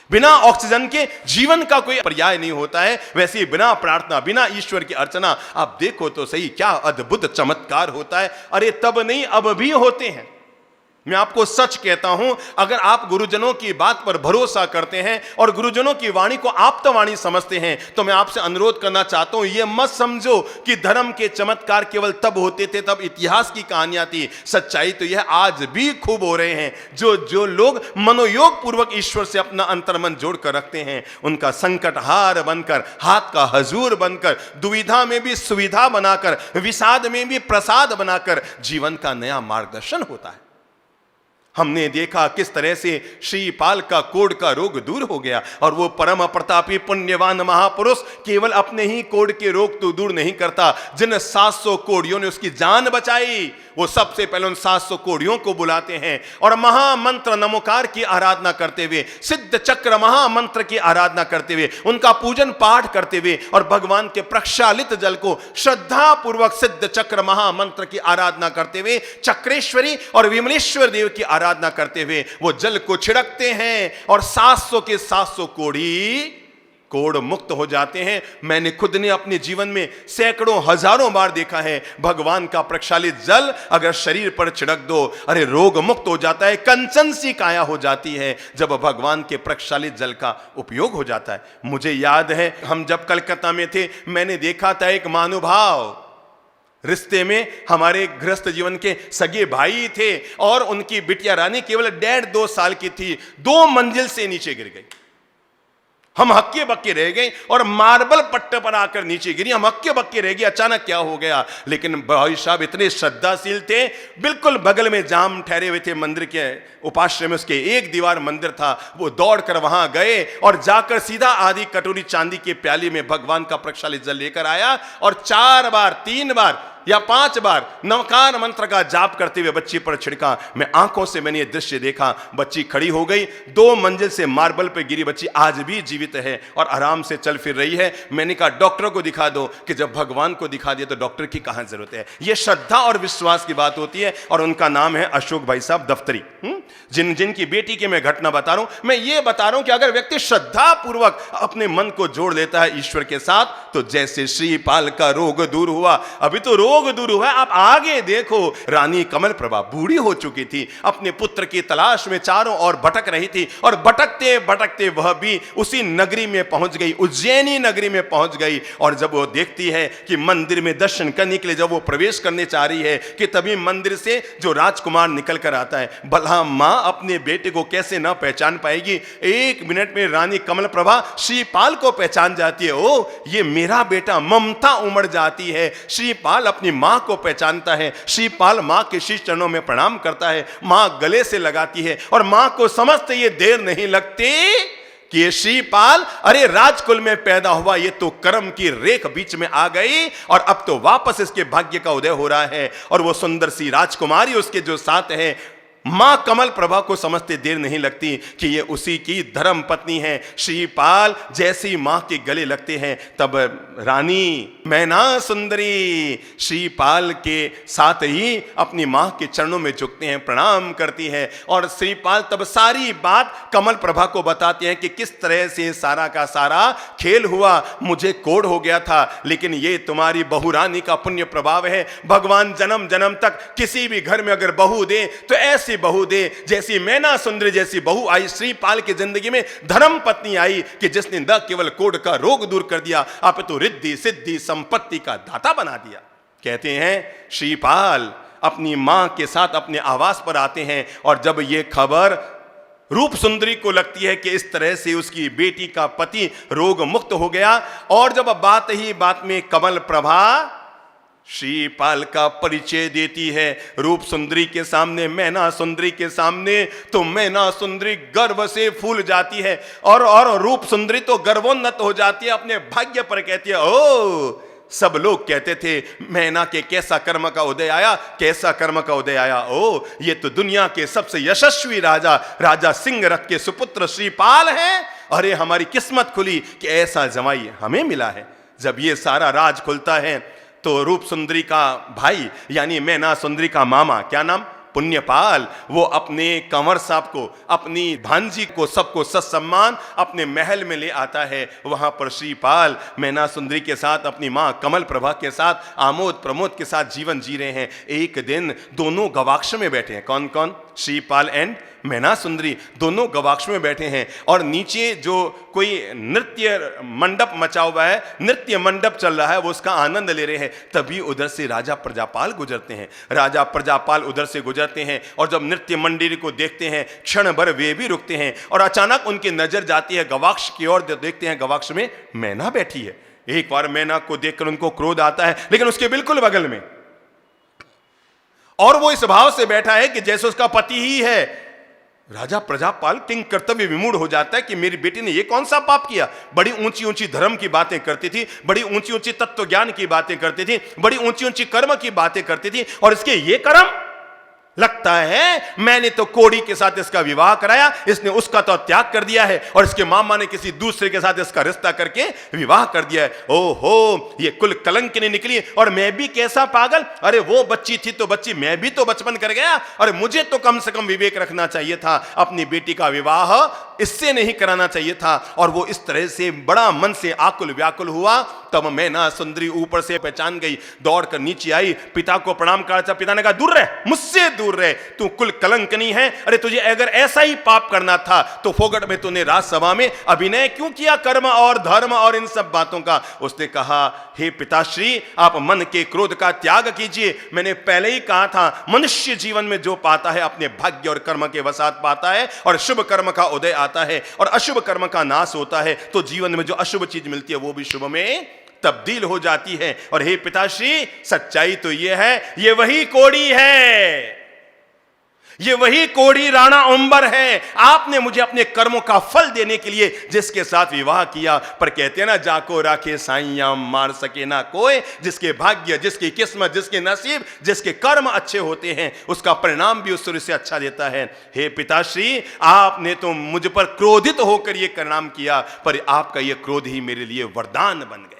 बिना ऑक्सीजन के जीवन का कोई पर्याय नहीं होता है। वैसे ही बिना प्रार्थना, बिना ईश्वर की अर्चना, आप देखो तो सही क्या अद्भुत चमत्कार होता है। अरे तब नहीं, अब भी होते हैं। मैं आपको सच कहता हूं, अगर आप गुरुजनों की बात पर भरोसा करते हैं और गुरुजनों की वाणी को आप्तवाणी समझते हैं, तो मैं आपसे अनुरोध करना चाहता हूं, यह मत समझो कि धर्म के चमत्कार केवल तब होते थे, तब इतिहास की कहानियां थी। सच्चाई तो यह आज भी खूब हो रहे हैं। जो लोग मनोयोग पूर्वक ईश्वर से अपना अंतर्मन जोड़कर रखते हैं, उनका संकट हार बनकर, हाथ का हजूर बनकर, दुविधा में भी सुविधा बनाकर, विषाद में भी प्रसाद बनाकर जीवन का नया मार्गदर्शन होता है। हमने देखा किस तरह से श्रीपाल का कोढ़ का रोग दूर हो गया, और वो परम प्रतापी पुण्यवान महापुरुष केवल अपने ही कोढ़ के रोग तो दूर नहीं करता, जिन 700 कोढ़ियों ने उसकी जान बचाई, वो सबसे पहले उन 700 कोढ़ियों को बुलाते हैं और महामंत्र नमोकार की आराधना करते हुए, सिद्ध चक्र महामंत्र की आराधना करते हुए, उनका पूजन पाठ करते हुए और भगवान के प्रक्षालित जल को श्रद्धा पूर्वक सिद्ध चक्र महामंत्र की आराधना करते हुए, चक्रेश्वरी और विमलेश्वर देव की आराधना करते हुए वो जल को छिड़कते हैं और 700 के 700 कोढ़ मुक्त हो जाते हैं। मैंने खुद ने अपने जीवन में सैकड़ों हजारों बार देखा है, भगवान का प्रक्षालित जल अगर शरीर पर छिड़क दो, अरे रोग मुक्त हो जाता है, कंचन सी काया हो जाती है जब भगवान के प्रक्षालित जल का उपयोग हो जाता है। मुझे याद है, हम जब कलकत्ता में थे, मैंने देखा था एक महानुभाव, रिश्ते में हमारे गृहस्थ जीवन के सगे भाई थे और उनकी बिटिया रानी केवल 1.5-2 साल की थी, 2 मंजिल से नीचे गिर गई। हम हक्के बक्के रह गए और मार्बल पट्टे पर आकर नीचे गिरी, हम हक्के बक्के रह गए, अचानक क्या हो गया। लेकिन भाई साहब इतने श्रद्धाशील थे, बिल्कुल बगल में जाम ठहरे हुए थे मंदिर के उपाश्रय में, उसके एक दीवार मंदिर था, वो दौड़कर वहां गए और जाकर सीधा आधी कटोरी चांदी के प्याली में भगवान का प्रक्षालित जल लेकर आया और 4 बार 3 बार या 5 बार नवकार मंत्र का जाप करते हुए बच्ची पर छिड़का। मैं आंखों से मैंने ये दृश्य देखा, बच्ची खड़ी हो गई, 2 मंजिल से मार्बल पे गिरी बच्ची आज भी जीवित है और आराम से चल फिर रही है। मैंने कहा डॉक्टर को दिखा दो, कि जब भगवान को दिखा दिया तो डॉक्टर की कहां जरूरत है। यह श्रद्धा और विश्वास की बात होती है। और उनका नाम है अशोक भाई साहब दफ्तरी, जिनकी बेटी की मैं घटना बता रहा हूं। मैं ये बता रहा हूं कि अगर व्यक्ति श्रद्धा पूर्वक अपने मन को जोड़ लेता है ईश्वर के साथ, तो जैसे श्रीपाल का रोग दूर हुआ, अभी तो रोग दूर हुआ, आप आगे देखो, रानी कमल प्रभा बूढ़ी हो चुकी थी, अपने पुत्र की तलाश में चारों ओर भटक रही थी और भटकते भटकते वह भी उसी नगरी में पहुंच गई, उज्जैनी नगरी में पहुंच गई। और जब वो देखती है कि मंदिर में दर्शन करने के लिए जब वो प्रवेश करने चाह रही है, कि तभी मंदिर से जो राजकुमार निकल कर आता है। भला मां अपने बेटे को कैसे ना पहचान पाएगी। 1 मिनट में रानी कमल प्रभा श्रीपाल को पहचान जाती है। ओ, ये मेरा बेटा। ममता उमड़ जाती है। श्रीपाल अपनी मां को पहचानता है, श्रीपाल मां के शीश चरणों में प्रणाम करता है, मां गले से लगाती है और मां को समझते ये देर नहीं लगती कि ये श्रीपाल अरे राजकुल में पैदा हुआ, ये तो कर्म की रेख बीच में आ गई और अब तो वापस इसके भाग्य का उदय हो रहा है। और वो सुंदर सी राजकुमारी उसके जो साथ है, मां कमल प्रभा को समझते देर नहीं लगती कि ये उसी की धर्म पत्नी है। श्रीपाल जैसी मां के गले लगते हैं, तब रानी मैना सुंदरी श्रीपाल के साथ ही अपनी मां के चरणों में झुकते हैं, प्रणाम करती है। और श्रीपाल तब सारी बात कमल प्रभा को बताते हैं कि किस तरह से सारा का सारा खेल हुआ। मुझे कोढ़ हो गया था, लेकिन ये तुम्हारी बहू रानी का पुण्य प्रभाव है। भगवान जन्म जन्म तक किसी भी घर में अगर बहू दे तो ऐसी बहू दे जैसी मैना सुंदरी जैसी बहू आई श्रीपाल की जिंदगी में, धर्म पत्नी आई कि जिसने न केवल कोढ़ का रोग दूर कर दिया, आप तो रिद्धि सिद्धि संपत्ति का दाता बना दिया। कहते हैं श्रीपाल अपनी मां के साथ अपने आवास पर आते हैं और जब यह खबर रूप सुंदरी को लगती है कि इस तरह से उसकी बेटी का पति रोग मुक्त हो गया, और जब बात ही बात में कमल प्रभा श्रीपाल का परिचय देती है रूप सुंदरी के सामने, मैना सुंदरी के सामने, तो मैना सुंदरी गर्व से फूल जाती है और रूप सुंदरी तो गर्वोन्नत हो जाती है, अपने भाग्य पर कहती है, ओ सब लोग कहते थे मैना के कैसा कर्म का उदय आया, कैसा कर्म का उदय आया। ओ ये तो दुनिया के सबसे यशस्वी राजा राजा सिंहरथ के सुपुत्र श्रीपाल हैं। अरे हमारी किस्मत खुली कि ऐसा जमाई हमें मिला है। जब ये सारा राज खुलता है तो रूप सुंदरी का भाई यानी मैना सुंदरी का मामा, क्या नाम, पुण्यपाल, वो अपने कंवर साहब को, अपनी भांजी को, सबको सत्सम्मान अपने महल में ले आता है। वहां पर श्रीपाल मैना सुंदरी के साथ, अपनी मां कमल प्रभा के साथ आमोद प्रमोद के साथ जीवन जी रहे हैं। एक दिन दोनों गवाक्ष में बैठे हैं। कौन कौन? श्रीपाल एंड मैना सुंदरी दोनों गवाक्ष में बैठे हैं और नीचे जो कोई नृत्य मंडप मचा हुआ है, नृत्य मंडप चल रहा है, वो उसका आनंद ले रहे हैं। तभी उधर से राजा प्रजापाल गुजरते हैं। राजा प्रजापाल उधर से गुजरते हैं और जब नृत्य मंडली को देखते हैं क्षण भर वे भी रुकते हैं और अचानक उनकी नजर जाती है गवाक्ष की ओर। देखते हैं गवाक्ष में मैना बैठी है। एक बार मैना को देखकर उनको क्रोध आता है, लेकिन उसके बिल्कुल बगल में, और वो इस भाव से बैठा है कि जैसे उसका पति ही है। राजा प्रजापाल किंग कर्तव्य विमूढ़ हो जाता है कि मेरी बेटी ने ये कौन सा पाप किया। बड़ी ऊंची ऊंची धर्म की बातें करती थी, बड़ी ऊंची ऊंची तत्व ज्ञान की बातें करती थी, बड़ी ऊंची ऊंची कर्म की बातें करती थी, और इसके ये कर्म, लगता है मैंने तो कोड़ी के साथ इसका विवाह कराया, इसने उसका तो त्याग कर दिया है और इसके मामा ने किसी दूसरे के साथ इसका रिश्ता करके विवाह कर दिया है। ओहो, ये कुल कलंकिनी निकली। और मैं भी कैसा पागल, अरे वो बच्ची थी तो बच्ची, मैं भी तो बचपन कर गया। अरे मुझे तो कम से कम विवेक रखना चाहिए था, अपनी बेटी का विवाह इससे नहीं कराना चाहिए था। और वो इस तरह से बड़ा मन से आकुल व्याकुल हुआ। तब मैना सुंदरी ऊपर से पहचान गई, दौड़कर नीचे आई, पिता को प्रणाम करा। पिता ने कहा दूर रह, मुझसे दूर रहे, तू कुल कलंकनी है। अरे तुझे अगर ऐसा ही पाप करना था तो फोगट में तूने राजसभा में अभिनय क्यों किया कर्म और धर्म और इन सब बातों का। उसने कहा हे पिताश्री, आप मन के क्रोध का त्याग कीजिए। मैंने पहले ही कहा था मनुष्य जीवन में जो पाता है अपने भाग्य और कर्म के वसात पाता है, और शुभ कर्म का उदय आता है और अशुभ कर्म का नाश होता है। तो जीवन में जो अशुभ चीज मिलती है वो भी शुभ में तब्दील हो जाती है। और हे पिताश्री, सच्चाई तो ये है, ये वही कोड़ी है, ये वही कोड़ी राणा अंबर है। आपने मुझे अपने कर्मों का फल देने के लिए जिसके साथ विवाह किया। पर कहते हैं ना, जाको राखे साईं मार सके ना कोई। जिसके भाग्य, जिसकी किस्मत, जिसके नसीब, जिसके कर्म अच्छे होते हैं उसका परिणाम भी उस सूर्य से अच्छा देता है। हे पिताश्री, आपने तो मुझ पर क्रोधित होकर यह परिणाम किया, पर आपका यह क्रोध ही मेरे लिए वरदान बन गया।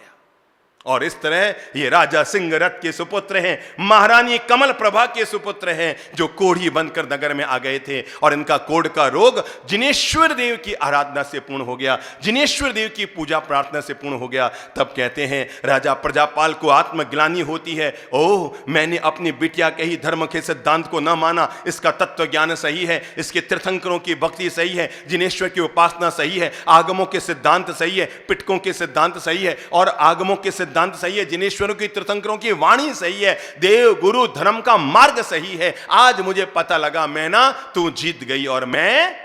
और इस तरह ये राजा सिंहरथ के सुपुत्र हैं, महारानी कमल प्रभा के सुपुत्र हैं, जो कोढ़ी बनकर नगर में आ गए थे। और इनका कोढ़ का रोग जिनेश्वर देव की आराधना से पूर्ण हो गया, जिनेश्वर देव की पूजा प्रार्थना से पूर्ण हो गया। तब कहते हैं राजा प्रजापाल को आत्मग्लानि होती है। ओह, मैंने अपनी बिटिया के ही धर्म के सिद्धांत को न माना। इसका तत्व ज्ञान सही है, इसके तीर्थंकरों की भक्ति सही है, जिनेश्वर की उपासना सही है, आगमों के सिद्धांत सही है, पिटकों के सिद्धांत सही है, और आगमों के सिद्धांत सही है, जिनेश्वरों की तीर्थंकरों की वाणी सही है, देव गुरु धर्म का मार्ग सही है। आज मुझे पता लगा मैना, तू जीत गई और मैं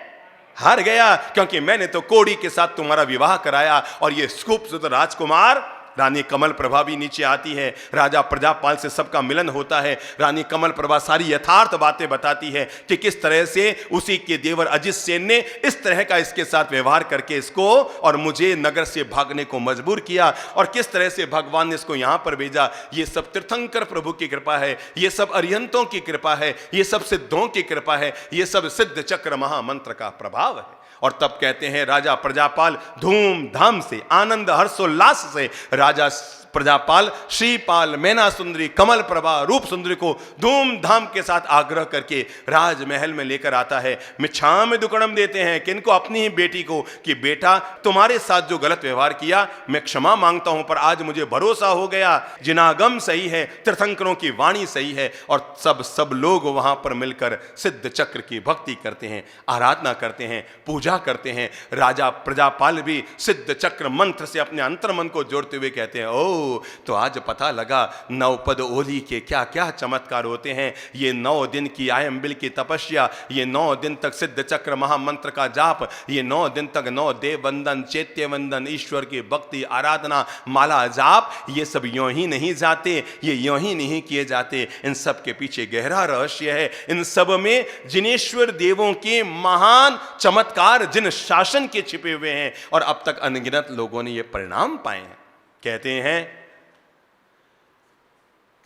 हार गया, क्योंकि मैंने तो कोड़ी के साथ तुम्हारा विवाह कराया। और ये खूबसूरत राजकुमार रानी कमल प्रभा भी नीचे आती है। राजा प्रजापाल से सबका मिलन होता है। रानी कमल प्रभा सारी यथार्थ बातें बताती है कि किस तरह से उसी के देवर अजित सेन ने इस तरह का इसके साथ व्यवहार करके इसको और मुझे नगर से भागने को मजबूर किया, और किस तरह से भगवान ने इसको यहां पर भेजा। ये सब तीर्थंकर प्रभु की कृपा है, ये सब अरिहंतों की कृपा है, ये सब सिद्धों की कृपा है, ये सब सिद्ध चक्र महामंत्र का प्रभाव है। और तब कहते हैं राजा प्रजापाल धूमधाम से, आनंद हर्षोल्लास से राजा प्रजापाल श्रीपाल, मैना सुंदरी, कमल प्रभा, रूप सुंदरी को धूमधाम के साथ आग्रह करके राजमहल में लेकर आता है। मिच्छाम दुक्कड़म देते हैं किनको, अपनी ही बेटी को, कि बेटा तुम्हारे साथ जो गलत व्यवहार किया मैं क्षमा मांगता हूं, पर आज मुझे भरोसा हो गया जिनागम सही है, तीर्थंकरों की वाणी सही है। और सब लोग वहां पर मिलकर सिद्ध चक्र की भक्ति करते हैं, आराधना करते हैं, पूजा करते हैं। राजा प्रजापाल भी सिद्ध चक्र मंत्र से अपने अंतर्मन को जोड़ते हुए कहते हैं, ओ तो आज पता लगा नवपद ओली के क्या क्या चमत्कार होते हैं। ये 9 दिन की आयंबिल की तपस्या, ये 9 दिन तक सिद्ध चक्र महामंत्र का जाप, ये 9 दिन तक 9 देव वंदन, चैत्य वंदन, ईश्वर की भक्ति, आराधना, माला जाप, ये सब यूं ही नहीं जाते, ये यूं ही नहीं किए जाते। इन सब के पीछे गहरा रहस्य है। इन सब में जिनेश्वर देवों के महान चमत्कार, जिन शासन के छिपे हुए हैं, और अब तक अनगिनत लोगों ने ये परिणाम पाए हैं। कहते हैं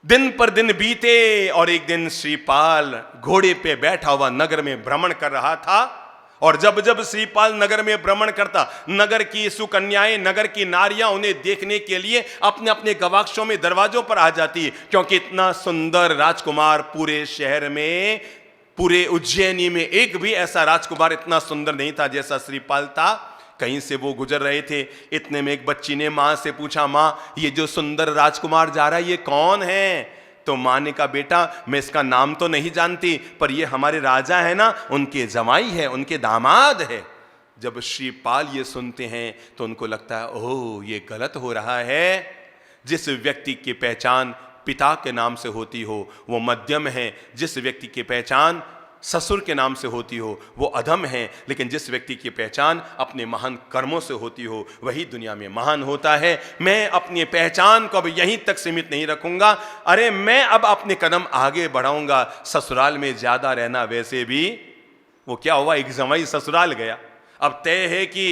दिन पर दिन बीते और एक दिन श्रीपाल घोड़े पे बैठा हुआ नगर में भ्रमण कर रहा था। और जब जब श्रीपाल नगर में भ्रमण करता, नगर की सुकन्याएं, नगर की नारियां उन्हें देखने के लिए अपने अपने गवाक्षों में, दरवाजों पर आ जाती, क्योंकि इतना सुंदर राजकुमार पूरे शहर में, पूरे उज्जैनी में एक भी ऐसा राजकुमार इतना सुंदर नहीं था जैसा श्रीपाल था। कहीं से वो गुजर रहे थे, इतने में एक बच्ची ने मां से पूछा, मां ये जो सुंदर राजकुमार जा रहा है ये कौन है? तो मां ने कहा, बेटा मैं इसका नाम तो नहीं जानती, पर ये हमारे राजा है ना, उनके जमाई है, उनके दामाद है। जब श्रीपाल ये सुनते हैं तो उनको लगता है, ओह ये गलत हो रहा है। जिस व्यक्ति की पहचान पिता के नाम से होती हो वो मध्यम है, जिस व्यक्ति की पहचान ससुर के नाम से होती हो वो अधम है, लेकिन जिस व्यक्ति की पहचान अपने महान कर्मों से होती हो वही दुनिया में महान होता है। मैं अपनी पहचान को अब यहीं तक सीमित नहीं रखूंगा, अरे मैं अब अपने कदम आगे बढ़ाऊंगा। ससुराल में ज्यादा रहना, वैसे भी वो क्या हुआ, एक जमाई ससुराल गया, अब तय है कि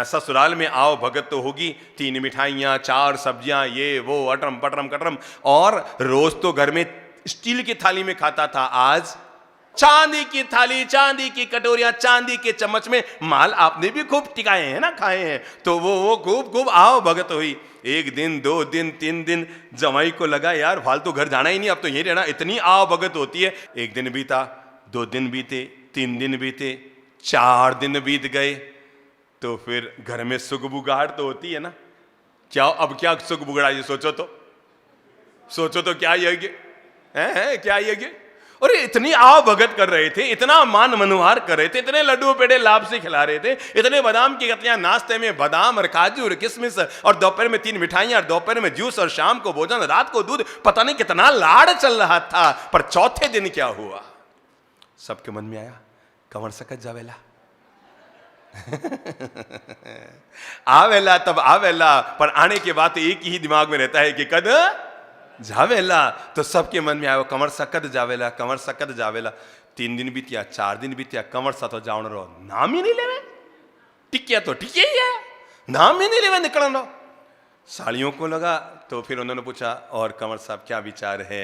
ससुराल में आओ भगत तो होगी, 3 मिठाइयाँ 4 सब्जियां, ये वो अटरम पटरम कटरम। और रोज तो घर में स्टील की थाली में खाता था, आज चांदी की थाली, चांदी की कटोरियां, चांदी के चम्मच में। माल आपने भी खूब टिकाए हैं ना, खाए हैं, तो वो खूब खूब आओ भगत हुई। 1 दिन 2 दिन 3 दिन जमाई को लगा यार फालतू घर जाना ही नहीं, अब तो यही रहना, इतनी आओ भगत होती है। 1 दिन बीता, 2 दिन बीते, 3 दिन बीते, 4 दिन बीत गए, तो फिर घर में सुगबुगाहट तो होती है ना। क्या अब क्या सुगबुगड़ा, ये सोचो तो क्या यज्ञ है, क्या यज्ञ। और इतनी आव भगत कर रहे थे, इतना मान मनोहार कर रहे थे, इतने लड्डू पेड़े लाभ से खिला रहे थे, इतने बादाम की गतियां, नाश्ते में बादाम और काजू और किशमिश, और दोपहर में 3 मिठाइयां, और दोपहर में जूस, और शाम को भोजन, रात को दूध, पता नहीं कितना लाड़ चल रहा था। पर चौथे दिन क्या हुआ, सबके मन में आया, कंवर सकत जावेला आवेला तब आवेला, पर आने के बाद एक ही दिमाग में रहता है कि कद जावेला। तो सबके मन में आयो कंवर सकत जावेला, कंवर सकत जावेला। 3 दिन बीतिया, 4 दिन बीतिया, कंवर सा तो जावण रो नाम ही नहीं लेवे, टिकिया तो टिके ही है, नाम ही नहीं लेवे, निकल रहो। साड़ियों को लगा, तो फिर उन्होंने पूछा, और कंवर साहब क्या विचार है,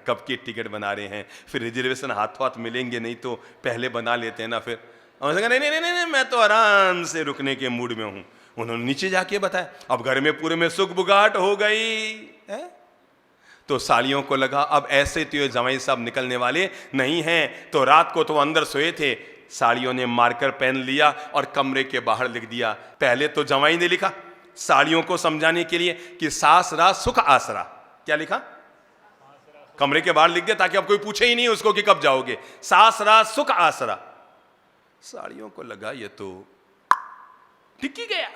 कब की टिकट बना रहे हैं? फिर रिजर्वेशन हाथों हाथ मिलेंगे नहीं तो पहले बना लेते हैं ना। फिर उन्होंने कहा, नहीं नहीं नहीं, मैं तो आराम से रुकने के मूड में हूं। उन्होंने नीचे जाके बताया, अब घर में पूरे में सुगबुगाहट हो गई है। तो सालियों को लगा अब ऐसे तो ये जमाई साहब निकलने वाले नहीं हैं, तो रात को तो अंदर सोए थे। साड़ियों ने मार्कर पेन लिया और कमरे के बाहर लिख दिया। पहले तो जमाई ने लिखा साड़ियों को समझाने के लिए कि सासरा सुख आसरा। क्या लिखा? कमरे के बाहर लिख दिया ताकि अब कोई पूछे ही नहीं उसको कि कब जाओगे। सासरा सुख आसरा। साड़ियों को लगा ये तो टिक ही गया,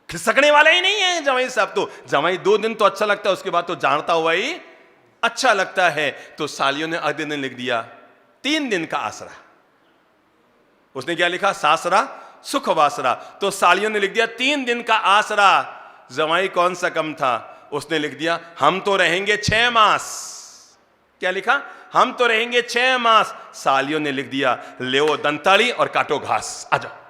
खिसकने वाला ही नहीं है जमाई साहब। तो जमाई 2 दिन तो अच्छा लगता है, उसके बाद तो जानता हुआ ही अच्छा लगता है। तो सालियों ने अगले दिन लिख दिया 3 दिन का आसरा। उसने क्या लिखा? सासरा सुख वासरा। तो सालियों ने लिख दिया 3 दिन का आसरा। जमाई कौन सा कम था, उसने लिख दिया हम तो रहेंगे 6 मास। क्या लिखा? हम तो रहेंगे 6 मास। सालियों ने लिख दिया ले दंताली और काटो घास, आ जाओ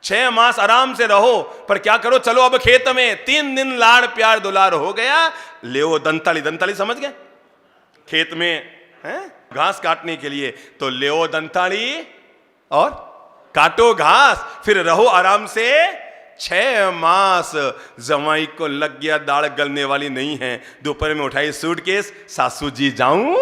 6 मास आराम से रहो, पर क्या करो, चलो अब खेत में। 3 दिन लाड़ प्यार दुलार हो गया। ले दंताली, दंताली समझ गए, खेत में है घास काटने के लिए। तो ले दंताली और काटो घास, फिर रहो आराम से 6 मास। जमाई को लग गया दाढ़ गलने वाली नहीं है। दोपहर में उठाई सूटकेस, सासू जी जाऊं।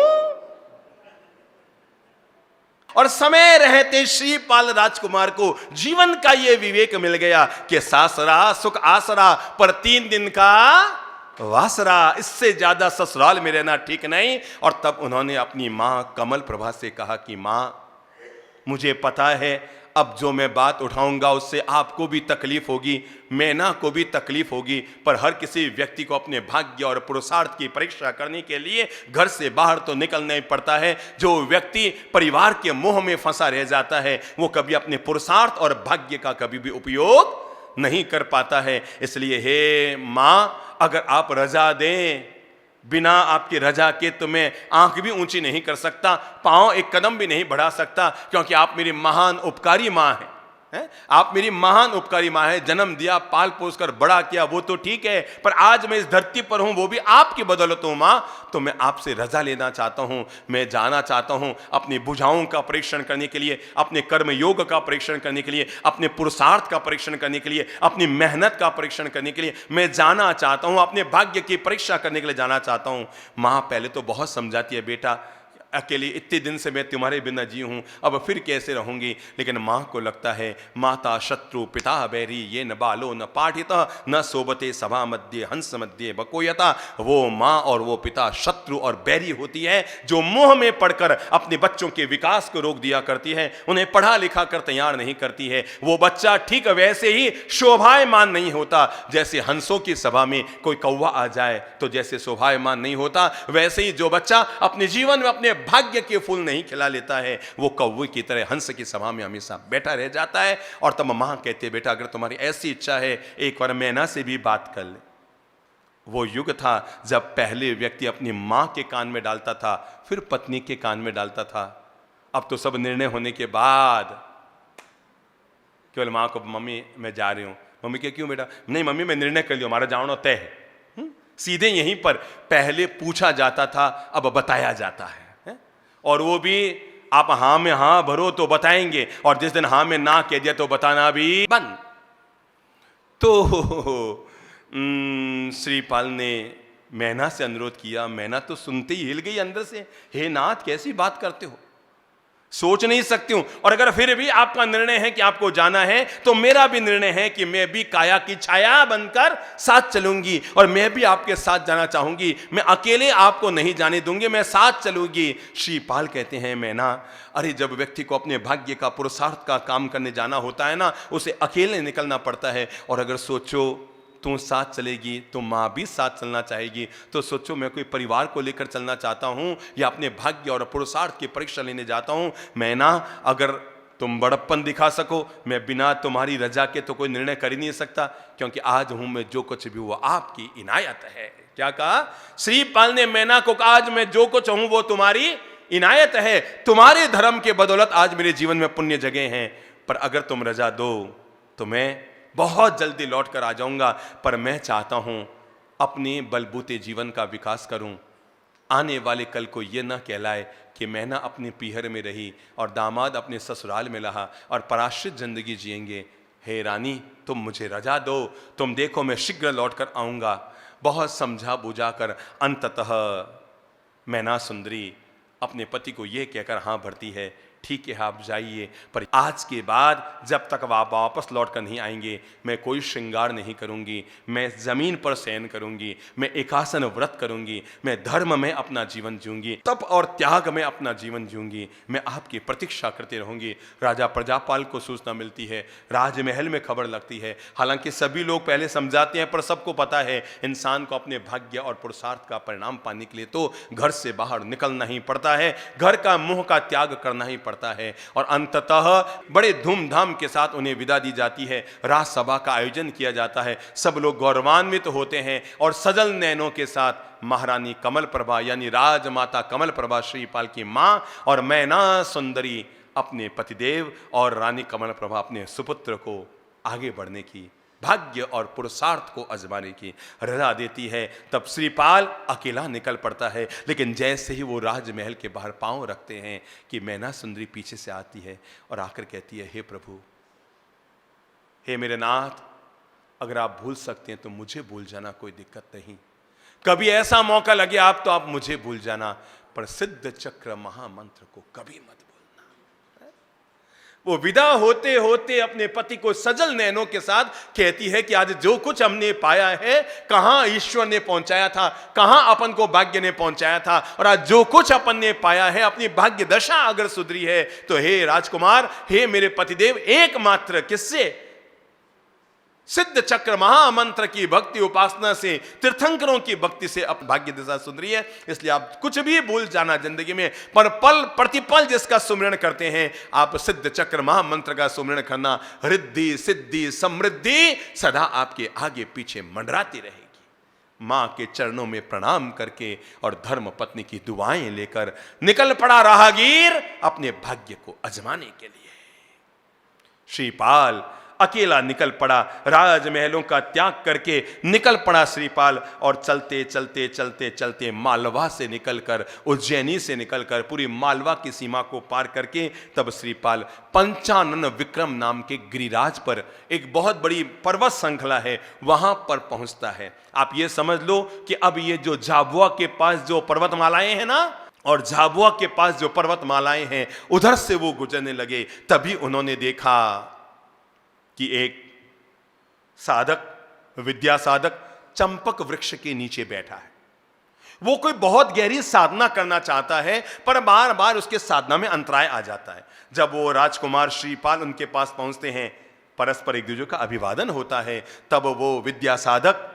और समय रहते श्रीपाल राजकुमार को जीवन का यह विवेक मिल गया कि सासरा सुख आसरा, पर 3 दिन का वासरा। इससे ज्यादा ससुराल में रहना ठीक नहीं। और तब उन्होंने अपनी मां कमल प्रभा से कहा कि मां, मुझे पता है अब जो मैं बात उठाऊंगा उससे आपको भी तकलीफ होगी, मैना को भी तकलीफ होगी, पर हर किसी व्यक्ति को अपने भाग्य और पुरुषार्थ की परीक्षा करने के लिए घर से बाहर तो निकलना ही पड़ता है। जो व्यक्ति परिवार के मोह में फंसा रह जाता है वो कभी अपने पुरुषार्थ और भाग्य का कभी भी उपयोग नहीं कर पाता है। इसलिए हे मां, अगर आप रजा दें, बिना आपकी रजा के तो मैं आंख भी ऊंची नहीं कर सकता, पांव एक कदम भी नहीं बढ़ा सकता, क्योंकि आप मेरी महान उपकारी मां हैं। हैं? आप मेरी महान उपकारी माँ है, जन्म दिया, पाल पोस कर बड़ा किया, वो तो ठीक है, पर आज मैं इस धरती पर हूं वो भी आपकी बदौलत हूं माँ। तो मैं आपसे रजा लेना चाहता हूं, मैं जाना चाहता हूं अपनी भुजाओं का परीक्षण करने के लिए, अपने कर्म योग का परीक्षण करने के लिए, अपने पुरुषार्थ का परीक्षण करने के लिए, अपनी मेहनत का परीक्षण करने के लिए मैं जाना चाहता हूं, अपने भाग्य की परीक्षा करने के लिए जाना चाहता हूं। माँ पहले तो बहुत समझाती है, बेटा अकेली इतने दिन से मैं तुम्हारे बिना जी हूं, अब फिर कैसे रहूंगी। लेकिन मां को लगता है माता शत्रु पिता बैरी ये न बालो न पाठिता न सोबते सभा मध्य हंस मध्य बकोयता। वो मां और वो पिता शत्रु और बैरी होती है, जो मोह में पढ़कर अपने बच्चों के विकास को रोक दिया करती है, उन्हें पढ़ा लिखा कर तैयार नहीं करती है। वो बच्चा ठीक वैसे ही शोभायमान नहीं होता, जैसे हंसों की सभा में कोई कौवा आ जाए तो जैसे शोभायमान नहीं होता, वैसे ही जो बच्चा अपने जीवन में अपने भाग्य के फूल नहीं खिला लेता है, वो कौवे की तरह हंस की सभा में हमेशा बैठा रह जाता है। और तब मां कहते हैं, बेटा अगर तुम्हारी ऐसी इच्छा है एक बार मैना से भी बात कर ले। वो युग था जब पहले व्यक्ति अपनी मां के कान में डालता था, फिर पत्नी के कान में डालता था। अब तो सब निर्णय होने के बाद केवल मां को, मम्मी मैं जा रही हूं। मम्मी के क्यों बेटा? नहीं मम्मी मैं निर्णय कर लिया, हमारा जाना तय है। सीधे यहीं पर पहले पूछा जाता था, अब बताया जाता है। और वो भी आप हां में हां भरो तो बताएंगे, और जिस दिन हां में ना कह दिया तो बताना भी बंद। तो श्रीपाल ने मैना से अनुरोध किया। मैना तो सुनते ही हिल गई अंदर से, हे नाथ कैसी बात करते हो, सोच नहीं सकती हूं। और अगर फिर भी आपका निर्णय है कि आपको जाना है, तो मेरा भी निर्णय है कि मैं भी काया की छाया बनकर साथ चलूंगी, और मैं भी आपके साथ जाना चाहूंगी। मैं अकेले आपको नहीं जाने दूंगी, मैं साथ चलूंगी। श्रीपाल कहते हैं, मैना अरे जब व्यक्ति को अपने भाग्य का पुरुषार्थ का काम करने जाना होता है ना, उसे अकेले निकलना पड़ता है। और अगर सोचो तू साथ चलेगी तो माँ भी साथ चलना चाहेगी, तो सोचो मैं कोई परिवार को लेकर चलना चाहता हूँ या अपने भाग्य और पुरुषार्थ की परीक्षा लेने जाता हूँ। मैं ना, अगर तुम बड़प्पन दिखा सको, मैं बिना तुम्हारी रजा के तो कोई निर्णय कर ही नहीं सकता, क्योंकि आज हूं मैं जो कुछ भी हुआ आपकी इनायत है। क्या कहा श्रीपाल ने मैना को? कहा आज मैं जो कुछ हूं वो तुम्हारी इनायत है, तुम्हारे धर्म के बदौलत आज मेरे जीवन में पुण्य जगह हैं। पर अगर तुम रजा दो तो मैं बहुत जल्दी लौट कर आ जाऊंगा, पर मैं चाहता हूं अपने बलबूते जीवन का विकास करूं। आने वाले कल को यह ना कहलाए कि मैना अपने पीहर में रही और दामाद अपने ससुराल में रहा और पराश्रित जिंदगी जिएंगे। हे रानी तुम मुझे रजा दो, तुम देखो मैं शीघ्र लौट कर आऊंगा। बहुत समझा बुझा कर अंततः मैना सुंदरी अपने पति को यह कहकर हाँ भरती है, ठीक है आप जाइए, पर आज के बाद जब तक आप वापस लौट कर नहीं आएंगे मैं कोई श्रृंगार नहीं करूंगी, मैं जमीन पर शयन करूंगी, मैं एकासन व्रत करूंगी, मैं धर्म में अपना जीवन जीऊंगी, तप और त्याग में अपना जीवन जीऊंगी, मैं आपकी प्रतीक्षा करती रहूंगी। राजा प्रजापाल को सूचना मिलती है, राजमहल में खबर लगती है। हालांकि सभी लोग पहले समझाते हैं, पर सबको पता है इंसान को अपने भाग्य और पुरुषार्थ का परिणाम पाने के लिए तो घर से बाहर निकलना ही पड़ता है, घर का मोह का त्याग करना ही पड़ता है। और अंततः बड़े धूमधाम के साथ उन्हें विदा दी जाती है। राजसभा का आयोजन किया जाता है, सब लोग गौरवान्वित होते हैं और सजल नैनों के साथ महारानी कमल प्रभा यानी राजमाता कमल प्रभा श्रीपाल की मां और मैना सुंदरी अपने पतिदेव और रानी कमल प्रभा अपने सुपुत्र को आगे बढ़ने की, भाग्य और पुरुषार्थ को आजमाने की रजा देती है। तब श्रीपाल अकेला निकल पड़ता है, लेकिन जैसे ही वो राजमहल के बाहर पांव रखते हैं कि मैना सुंदरी पीछे से आती है और आकर कहती है, हे प्रभु, हे मेरे नाथ, अगर आप भूल सकते हैं तो मुझे भूल जाना, कोई दिक्कत नहीं। कभी ऐसा मौका लगे आप तो आप मुझे भूल जाना, पर सिद्ध चक्र महामंत्र को कभी मत। वो विदा होते होते अपने पति को सजल नैनों के साथ कहती है कि आज जो कुछ हमने पाया है, कहां ईश्वर ने पहुंचाया था, कहां अपन को भाग्य ने पहुंचाया था, और आज जो कुछ अपन ने पाया है, अपनी भाग्य दशा अगर सुधरी है तो हे राजकुमार, हे मेरे पतिदेव, एकमात्र किससे? सिद्ध चक्र महामंत्र की भक्ति उपासना से, तीर्थंकरों की भक्ति से अब भाग्य दिशा सुधरी है। इसलिए आप कुछ भी भूल जाना जिंदगी में, पर पल प्रतिपल जिसका सुमिरन करते हैं आप, सिद्ध चक्र महामंत्र का सुमिरन करना, रिद्धि सिद्धि समृद्धि सदा आपके आगे पीछे मंडराती रहेगी। मां के चरणों में प्रणाम करके और धर्म पत्नी की दुआएं लेकर निकल पड़ा राहगीर अपने भाग्य को आजमाने के लिए। श्रीपाल अकेला निकल पड़ा, राजमहलों का त्याग करके निकल पड़ा श्रीपाल, और चलते चलते चलते चलते मालवा से निकलकर, उज्जैनी से निकलकर पूरी मालवा की सीमा को पार करके तब श्रीपाल पंचानन विक्रम नाम के गिरिराज पर, एक बहुत बड़ी पर्वत श्रृंखला है, वहां पर पहुंचता है। आप ये समझ लो कि अब ये जो झाबुआ के पास जो पर्वतमालाएं हैं ना, और झाबुआ के पास जो पर्वतमालाएं हैं, उधर से वो गुजरने लगे। तभी उन्होंने देखा कि एक साधक, विद्या साधक चंपक वृक्ष के नीचे बैठा है। वो कोई बहुत गहरी साधना करना चाहता है, पर बार बार उसके साधना में अंतराय आ जाता है। जब वो राजकुमार श्रीपाल उनके पास पहुंचते हैं, परस्पर एक दूसरे का अभिवादन होता है, तब वो विद्या साधक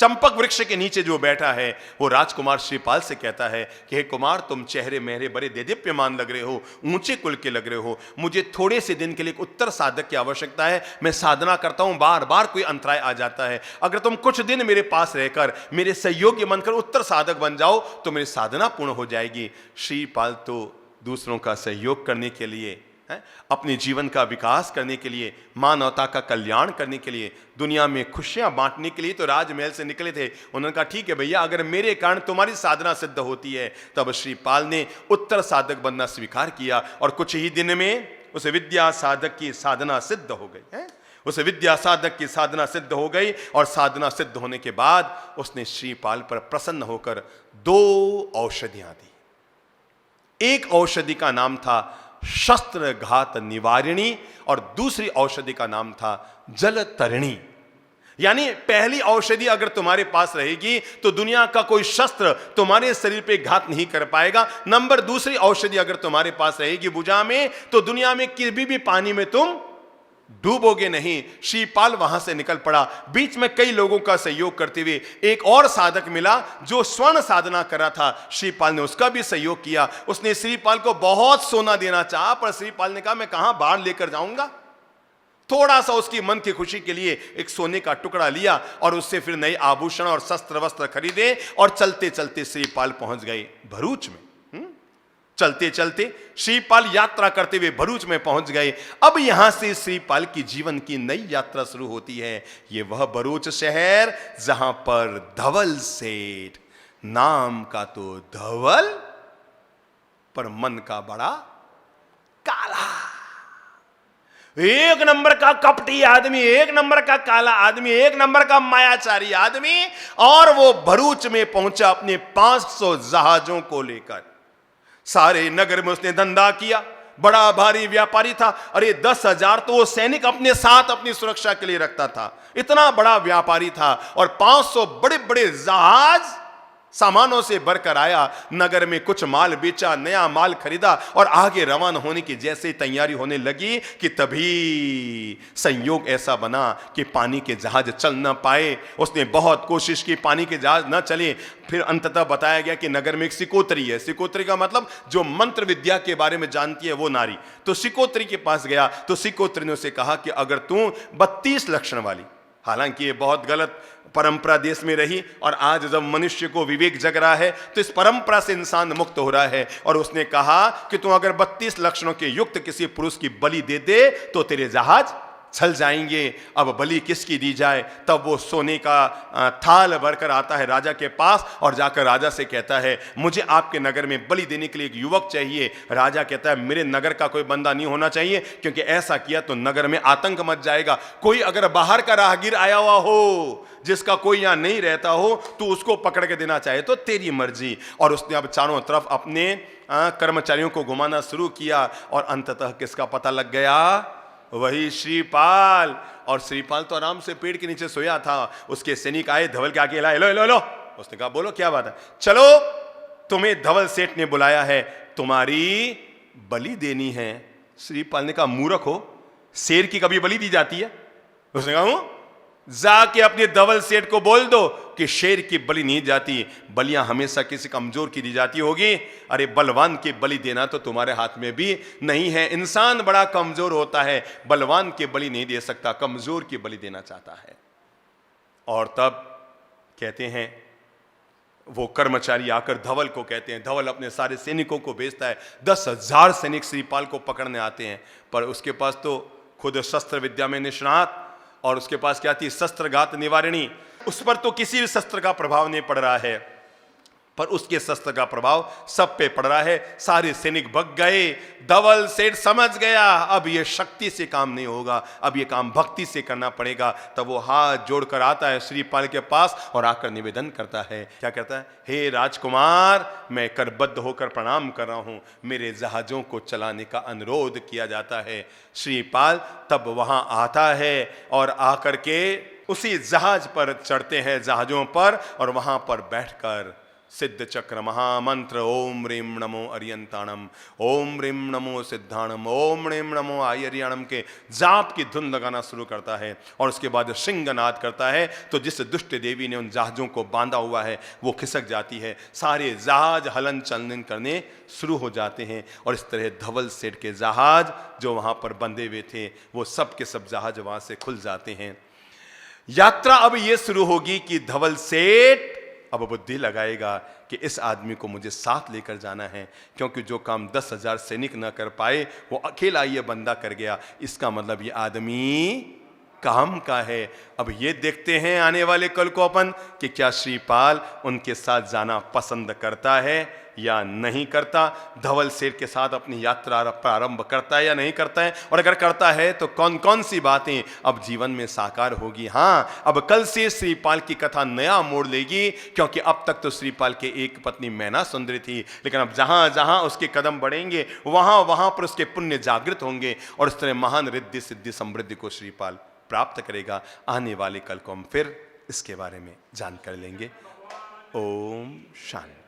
चंपक वृक्ष के नीचे जो बैठा है, वो राजकुमार श्रीपाल से कहता है कि हे कुमार, तुम चेहरे मेहरे बड़े देदीप्यमान लग रहे हो, ऊंचे कुल के लग रहे हो, मुझे थोड़े से दिन के लिए एक उत्तर साधक की आवश्यकता है। मैं साधना करता हूं, बार बार कोई अंतराय आ जाता है। अगर तुम कुछ दिन मेरे पास रहकर मेरे सहयोगी बनकर उत्तर साधक बन जाओ तो मेरी साधना पूर्ण हो जाएगी। श्रीपाल तो दूसरों का सहयोग करने के लिए, अपने जीवन का विकास करने के लिए, मानवता का कल्याण करने के लिए, दुनिया में खुशियां बांटने के लिए तो राजमहल से निकले थे। उन्होंने कहा ठीक है भैया, अगर मेरे कारण तुम्हारी साधना सिद्ध होती है। तब श्रीपाल ने उत्तर साधक बनना स्वीकार किया, और कुछ ही दिन में उस विद्या साधक की साधना सिद्ध हो गई है। उस विद्या साधक की साधना सिद्ध हो गई, और साधना सिद्ध होने के बाद उसने श्रीपाल पर प्रसन्न होकर 2 औषधियां दी। एक औषधि का नाम था शस्त्र घात निवारिणी, और दूसरी औषधि का नाम था जलतरणी। यानी पहली औषधि अगर तुम्हारे पास रहेगी तो दुनिया का कोई शस्त्र तुम्हारे शरीर पे घात नहीं कर पाएगा। नंबर दूसरी औषधि अगर तुम्हारे पास रहेगी भुजा में, तो दुनिया में किसी भी पानी में तुम डूबोगे नहीं। श्रीपाल वहां से निकल पड़ा। बीच में कई लोगों का सहयोग करते हुए एक और साधक मिला जो स्वर्ण साधना कर रहा था। श्रीपाल ने उसका भी सहयोग किया। उसने श्रीपाल को बहुत सोना देना चाहा, पर श्रीपाल ने कहा मैं कहां बाहर लेकर जाऊंगा। थोड़ा सा उसकी मन की खुशी के लिए एक सोने का टुकड़ा लिया, और उससे फिर नए आभूषण और शस्त्र वस्त्र खरीदे, और चलते चलते श्रीपाल पहुंच गए भरूच में। चलते चलते श्रीपाल यात्रा करते हुए भरूच में पहुंच गए। अब यहां से श्रीपाल की जीवन की नई यात्रा शुरू होती है। ये वह भरूच शहर जहां पर धवल सेठ, नाम का तो धवल पर मन का बड़ा काला, एक नंबर का कपटी आदमी, एक नंबर का काला आदमी, एक नंबर का मायाचारी आदमी। और वो भरूच में पहुंचा अपने 500 जहाजों को लेकर। सारे नगर में उसने धंधा किया, बड़ा भारी व्यापारी था। अरे 10,000 तो वो सैनिक अपने साथ अपनी सुरक्षा के लिए रखता था, इतना बड़ा व्यापारी था। और 500 बड़े बड़े जहाज सामानों से भरकर आया, नगर में कुछ माल बेचा, नया माल खरीदा, और आगे रवाना होने की जैसे तैयारी होने लगी कि तभी संयोग ऐसा बना कि पानी के जहाज चल न पाए। उसने बहुत कोशिश की, पानी के जहाज न चले। फिर अंततः बताया गया कि नगर में एक सिकोत्री है। सिकोत्री का मतलब जो मंत्र विद्या के बारे में जानती है वो नारी। तो सिकोत्री के पास गया, तो सिकोत्री ने उसे कहा कि अगर तू 32 लक्षण वाली, हालांकि ये बहुत गलत परंपरा देश में रही, और आज जब मनुष्य को विवेक जग रहा है तो इस परंपरा से इंसान मुक्त हो रहा है। और उसने कहा कि तू अगर 32 लक्षणों के युक्त किसी पुरुष की बलि दे दे तो तेरे जहाज छल जाएंगे। अब बलि किसकी दी जाए? तब वो सोने का थाल भरकर आता है राजा के पास, और जाकर राजा से कहता है मुझे आपके नगर में बलि देने के लिए एक युवक चाहिए। राजा कहता है मेरे नगर का कोई बंदा नहीं होना चाहिए, क्योंकि ऐसा किया तो नगर में आतंक मच जाएगा। कोई अगर बाहर का राहगीर आया हुआ हो, जिसका कोई यहां नहीं रहता हो, तो उसको पकड़ के देना चाहे तो तेरी मर्जी। और उसने अब चारों तरफ अपने कर्मचारियों को घुमाना शुरू किया, और अंततः किसका पता लग गया? वही श्रीपाल। और श्रीपाल तो आराम से पेड़ के नीचे सोया था। उसके सैनिक आए, धवल के आगे लाए, लो लो लो। उसने कहा बोलो क्या बात है? चलो तुम्हें धवल सेठ ने बुलाया है, तुम्हारी बलि देनी है। श्रीपाल ने कहा मूर्ख हो, शेर की कभी बलि दी जाती है? उसने कहा जाके अपने धवल सेठ को बोल दो कि शेर की बलि नहीं जाती, बलियां हमेशा किसी कमजोर की दी जाती होगी। अरे बलवान की बलि देना तो तुम्हारे हाथ में भी नहीं है। इंसान बड़ा कमजोर होता है, बलवान की बलि नहीं दे सकता, कमजोर की बलि देना चाहता है। और तब कहते हैं वो कर्मचारी आकर धवल को कहते हैं, धवल अपने सारे सैनिकों को भेजता है, 10,000 सैनिक श्रीपाल को पकड़ने आते हैं, पर उसके पास तो खुद शस्त्र विद्या में निष्णात और उसके पास क्या थी, शस्त्रघात निवारिणी। उस पर तो किसी भी शस्त्र का प्रभाव नहीं पड़ रहा है, पर उसके शस्त्र का प्रभाव सब पे पड़ रहा है। सारे सैनिक भग गए। धवल सेठ समझ गया अब ये शक्ति से काम नहीं होगा, अब ये काम भक्ति से करना पड़ेगा। तब वो हाथ जोड़कर आता है श्रीपाल के पास और आकर निवेदन करता है। क्या कहता है, हे राजकुमार, मैं करबद्ध होकर प्रणाम कर रहा हूं, मेरे जहाजों को चलाने का अनुरोध किया जाता है। श्रीपाल तब वहां आता है और आकर के उसी जहाज पर चढ़ते हैं, जहाजों पर, और वहां पर बैठकर सिद्ध चक्र महामंत्र ओम ह्रीं नमो अरियंताणम, ओम ह्रीं नमो सिद्धाणम, ओम ह्रीं नमो आयरियाणम के जाप की धुन लगाना शुरू करता है। और उसके बाद सिंहनाद करता है तो जिस दुष्ट देवी ने उन जहाजों को बांधा हुआ है वो खिसक जाती है, सारे जहाज हलन चलन करने शुरू हो जाते हैं। और इस तरह धवल सेठ के जहाज जो वहां पर बंधे हुए थे वो सब के सब जहाज वहां से खुल जाते हैं। यात्रा अब ये शुरू होगी कि धवल सेठ अब बुद्धि लगाएगा कि इस आदमी को मुझे साथ लेकर जाना है, क्योंकि जो काम 10,000 सैनिक न कर पाए वो अकेला ये बंदा कर गया, इसका मतलब ये आदमी काम का है। अब ये देखते हैं आने वाले कल को अपन कि क्या श्रीपाल उनके साथ जाना पसंद करता है या नहीं करता, धवल सेठ के साथ अपनी यात्रा प्रारंभ करता है या नहीं करता है, और अगर करता है तो कौन कौन सी बातें अब जीवन में साकार होगी। हाँ, अब कल से श्रीपाल की कथा नया मोड़ लेगी, क्योंकि अब तक तो श्रीपाल के एक पत्नी मैना सुंदरी थी, लेकिन अब जहां जहां उसके कदम बढ़ेंगे वहां वहां पर उसके पुण्य जागृत होंगे और इस तरह महान रिद्धि सिद्धि समृद्धि को श्रीपाल प्राप्त करेगा। आने वाले कल को हम फिर इसके बारे में जान कर लेंगे। ओम शांति।